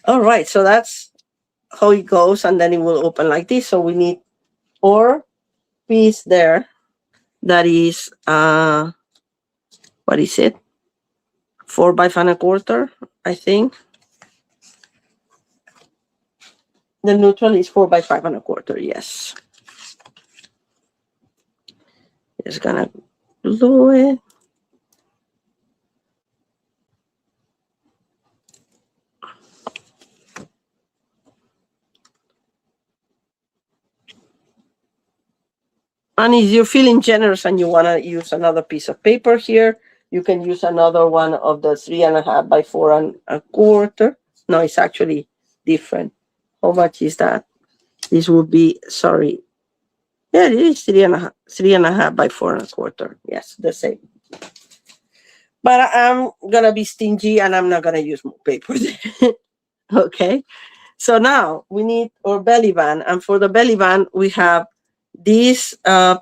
All right, so that's how it goes, and then it will open like this. So we need our piece there that is, what is it? 4 by 5 1/4, I think. The neutral is 4 by 5 1/4, yes. Just gonna glue it. And if you're feeling generous and you want to use another piece of paper here, you can use another one of the 3.5 by 4 1/4. No, it's actually different. How much is that? This would be, sorry. Yeah, it is 3.5 by 4 1/4. Yes, the same. But I'm going to be stingy and I'm not going to use more paper there. Okay. So now we need our belly band. And for the belly band, we have this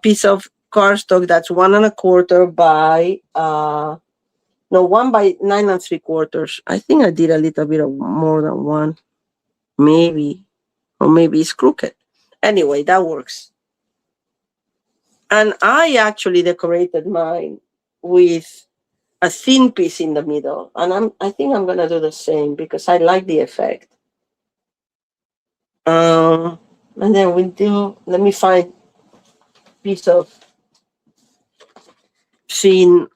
piece of cardstock that's 1 1/4 by no, 1 by 9 3/4. I think I did a little bit of more than one, maybe, or maybe it's crooked. Anyway, that works. And I actually decorated mine with a thin piece in the middle, and I think I'm gonna do the same because I like the effect. And then we do. Let me find piece of thin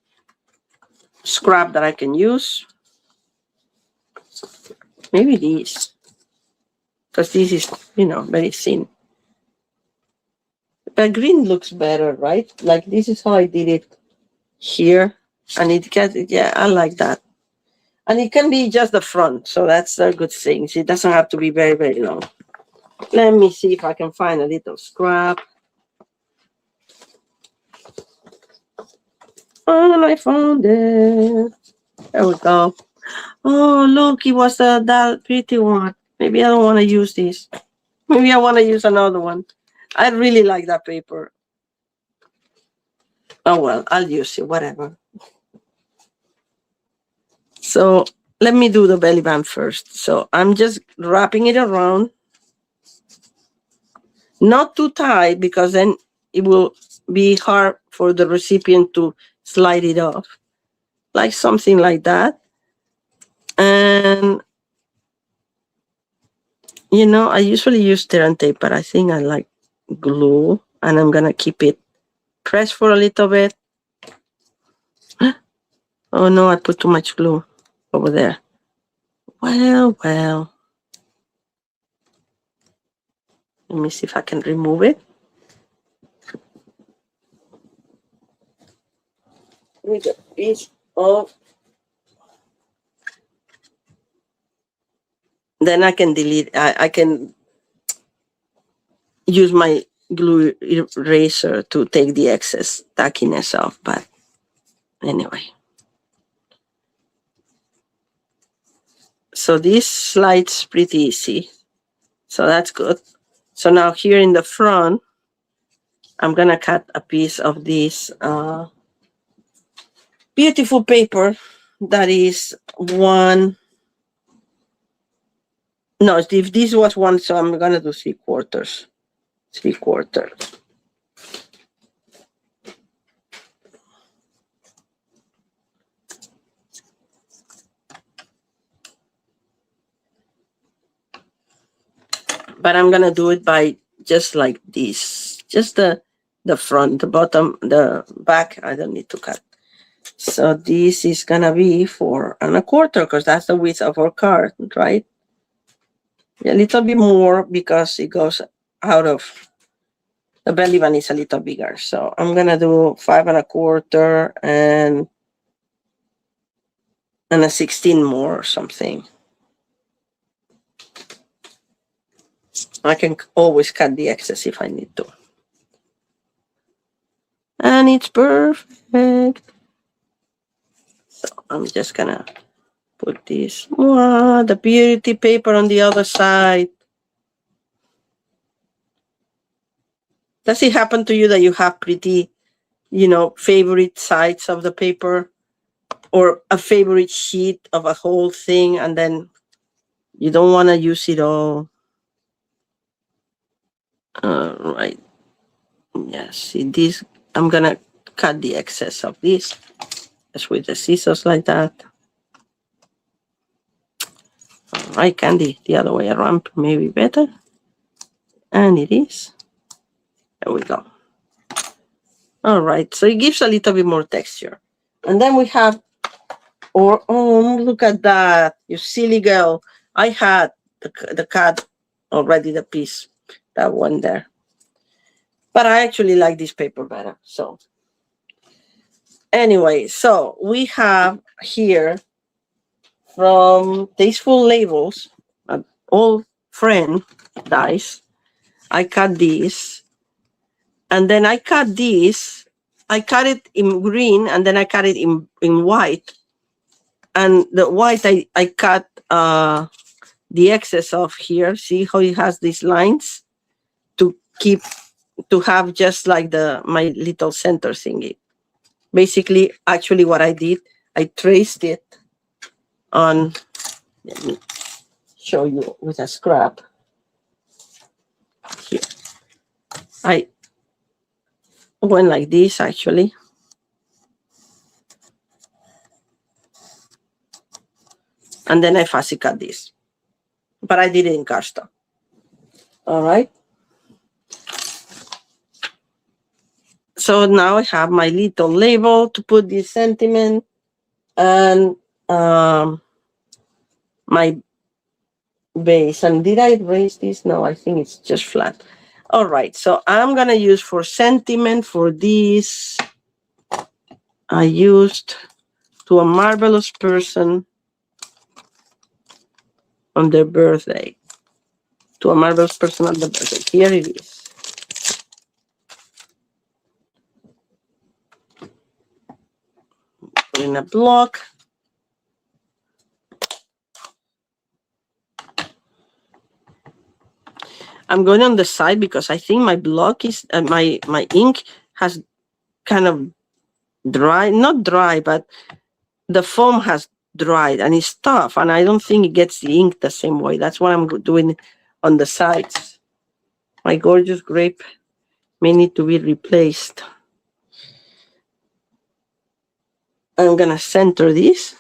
scrap that I can use. Maybe these, because this is, very thin. But green looks better, right? Like this is how I did it here, and it gets, yeah, I like that. And it can be just the front, so that's a good thing. It doesn't have to be very, very long. Let me see if I can find a little scrap. Oh, I found it. There we go. Oh, look, it was that pretty one. Maybe I don't want to use this. Maybe I want to use another one. I really like that paper. Oh, well, I'll use it, whatever. So let me do the belly band first. So I'm just wrapping it around. Not too tight, because then it will be hard for the recipient to slide it off. Like something like that. And, I usually use tear tape, but I think I like glue. And I'm going to keep it pressed for a little bit. Oh, no, I put too much glue over there. Well. Let me see if I can remove it. With a piece of... Then I can delete, I can use my glue eraser to take the excess tackiness off, but anyway. So this slides pretty easy. So that's good. So now here in the front, I'm gonna cut a piece of this beautiful paper that is one. No, if this was one, so I'm gonna do 3/4. 3/4. But I'm gonna do it by just like this. Just the front, the bottom, the back, I don't need to cut. So this is gonna be 4 1/4, because that's the width of our card, right? A little bit more because it goes out of the belly band is a little bigger. So I'm gonna do 5 1/4 and a 16 more or something. I can always cut the excess if I need to. And it's perfect. So I'm just gonna put this, the beauty paper on the other side. Does it happen to you that you have pretty, favorite sides of the paper, or a favorite sheet of a whole thing, and then you don't want to use it all? Right. Yes, see this, I'm gonna cut the excess of this just with the scissors like that. All right, Candy, the other way around, maybe better. And it is. There we go. All right, so it gives a little bit more texture. And then we have, oh, look at that, you silly girl. I had the cut already, the piece, that one there. But I actually like this paper better. So anyway, so we have here from Tasteful Labels, an old friend dies. I cut this, and then I cut this. I cut it in green, and then I cut it in white. And the white, I cut the excess off here. See how it has these lines to keep to have just like my little center thingy. Basically, actually what I did, I traced it on, let me show you with a scrap here. I went like this actually. And then I fussy cut this. But I did it in cardstock. All right. So now I have my little label to put this sentiment and my base. And did I erase this? No, I think it's just flat. All right. So I'm going to use for sentiment for this. I used to a marvelous person on their birthday. To a marvelous person on their birthday. Here it is. Put in a block. I'm going on the side because I think my block is my ink has kind of dry, not dry, but the foam has dried and it's tough, and I don't think it gets the ink the same way. That's what I'm doing on the sides. My gorgeous grape may need to be replaced. I'm gonna center this.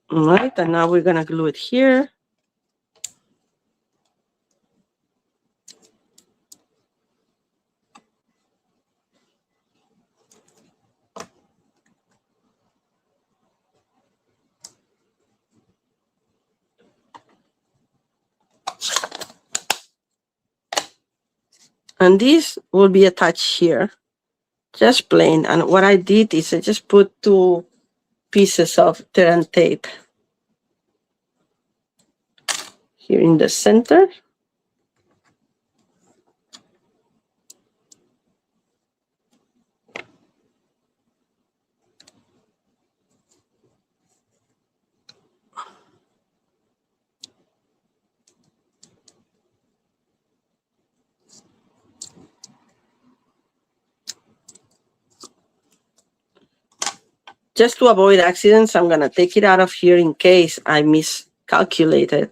All right, and now we're gonna glue it here. And this will be attached here, just plain. And what I did is I just put 2 pieces of Terran tape here in the center. Just to avoid accidents, I'm going to take it out of here in case I miscalculated.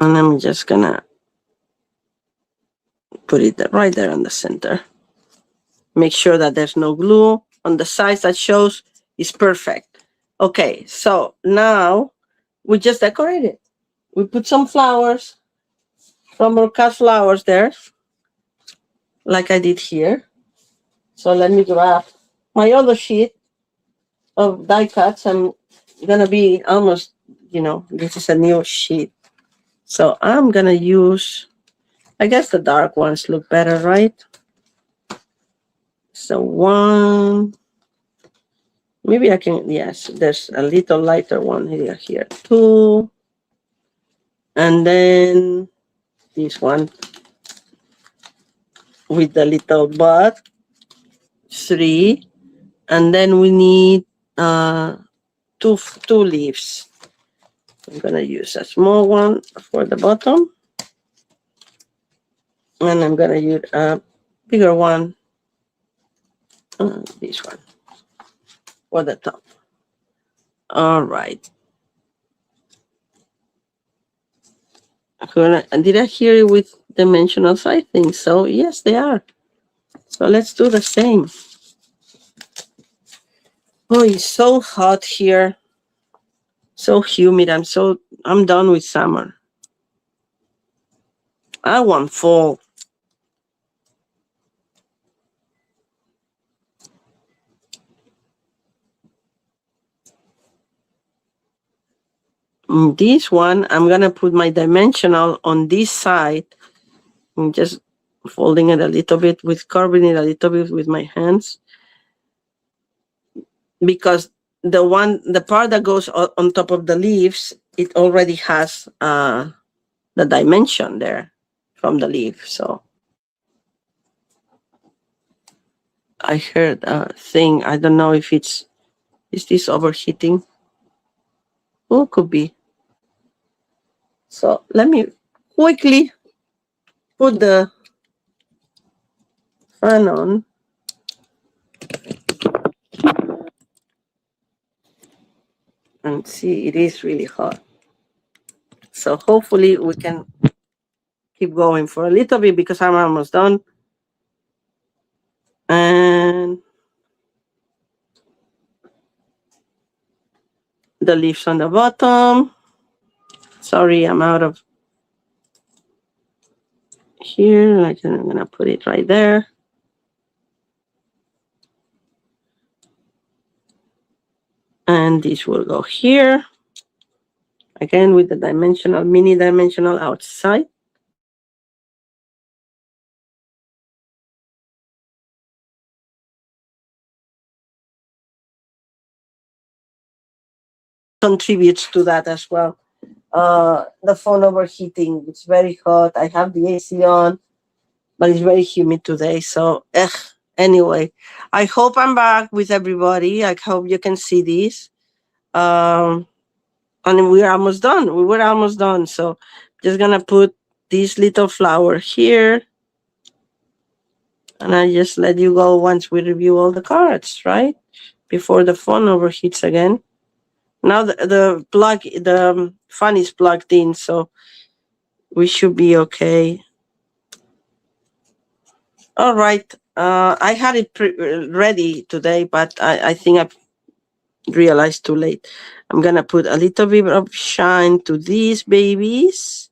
And I'm just going to put it right there in the center. Make sure that there's no glue on the sides. That shows it's perfect. Okay, so now we just decorate it. We put some flowers, some more cut flowers there, like I did here. So let me grab my other sheet of die cuts. I'm gonna be almost, this is a new sheet. So I'm gonna use, I guess the dark ones look better, right? So 1, maybe I can, yes, there's a little lighter one here. 2, and then this one with the little bud. 3, and then we need two leaves. I'm gonna use a small one for the bottom, and I'm gonna use a bigger one, this one, for the top. All right. Did I hear it with dimensionals? I think so. Yes, they are. So let's do the same. Oh, it's so hot here. So humid. I'm done with summer. I want fall. This one, I'm gonna put my dimensional on this side. I'm just folding it a little bit, curving it a little bit with my hands, because the part that goes on top of the leaves, it already has the dimension there from the leaf. So I heard a thing. I don't know if is this overheating? Who could be? So let me quickly put the fan on. And see, it is really hot. So hopefully we can keep going for a little bit because I'm almost done. And the leaves on the bottom. Sorry, I'm out of here. I'm gonna put it right there. And this will go here. Again with the dimensional, mini dimensional outside. Contributes to that as well. The phone overheating, it's very hot. I have the AC on, but it's very humid today. So, anyway, I hope I'm back with everybody. I hope you can see this. And we're almost done. We were almost done. So, just gonna put this little flower here. And I just let you go once we review all the cards, right? Before the phone overheats again. Now the fan is plugged in, so we should be okay. All right. I had it ready today, but I think I realized too late. I'm gonna put a little bit of shine to these babies.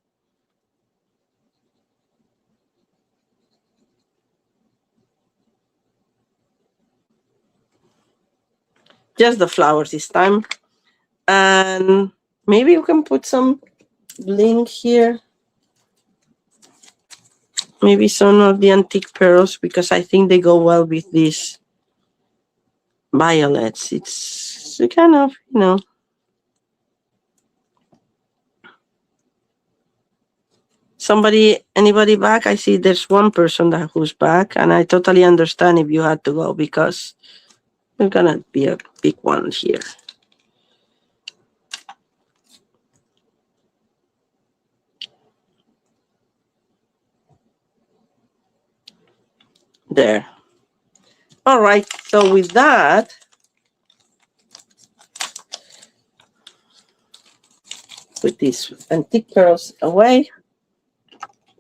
Just the flowers this time. And maybe you can put some bling here. Maybe some of the antique pearls, because I think they go well with these violets. It's kind of, anybody back? I see there's one person who's back, and I totally understand if you had to go because there's gonna be a big one here. There. All right. So with that, put these antique pearls away.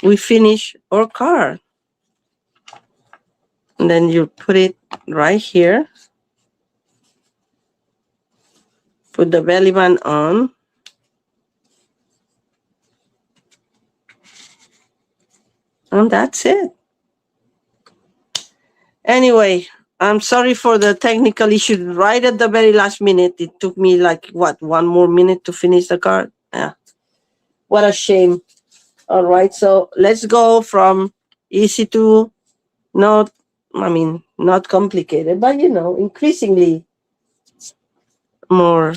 We finish our card. And then you put it right here. Put the belly band on. And that's it. Anyway, I'm sorry for the technical issue right at the very last minute. It took me like, one more minute to finish the card? Yeah. What a shame. All right, so let's go from easy to not complicated, but increasingly more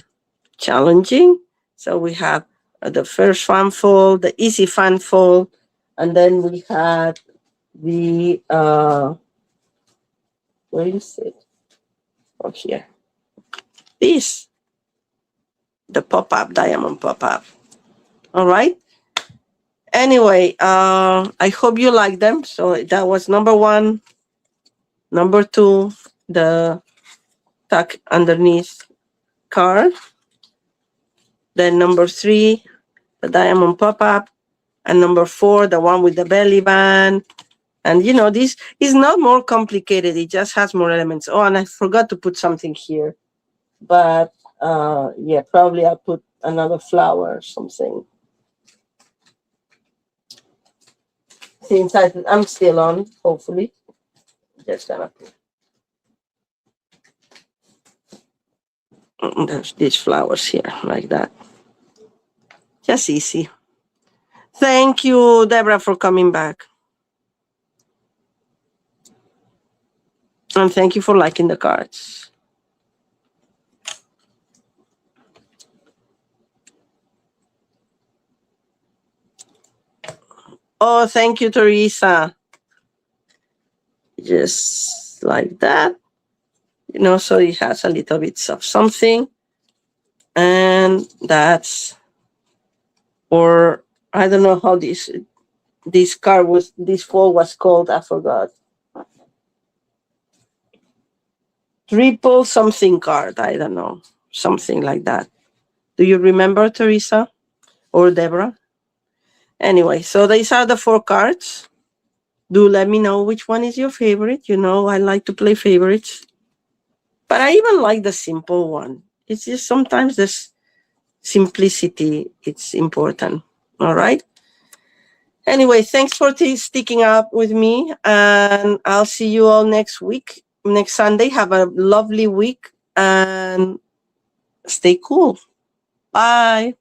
challenging. So we have the first fan fold, the easy fan fold, and then we had the where is it? Oh, here. This, the pop-up, diamond pop-up. All right. Anyway, I hope you like them. So that was number one. Number two, the tuck underneath card. Then number three, the diamond pop-up. And number four, the one with the belly band. And this is not more complicated. It just has more elements. Oh, and I forgot to put something here. But yeah, probably I'll put another flower or something. Since I'm still on, hopefully. Just gonna put. There's these flowers here, like that. Just easy. Thank you, Deborah, for coming back. And thank you for liking the cards. Oh, thank you, Teresa. Just like that. So it has a little bit of something. And that's, or I don't know how this fall was called. I forgot. Triple something card. I don't know. Something like that. Do you remember, Teresa or Deborah? Anyway, so these are the 4 cards. Do let me know which one is your favorite. You know, I like to play favorites. But I even like the simple one. It's just sometimes this simplicity, it's important. All right. Anyway, thanks for sticking up with me. And I'll see you all next week, next Sunday. Have a lovely week and stay cool. Bye.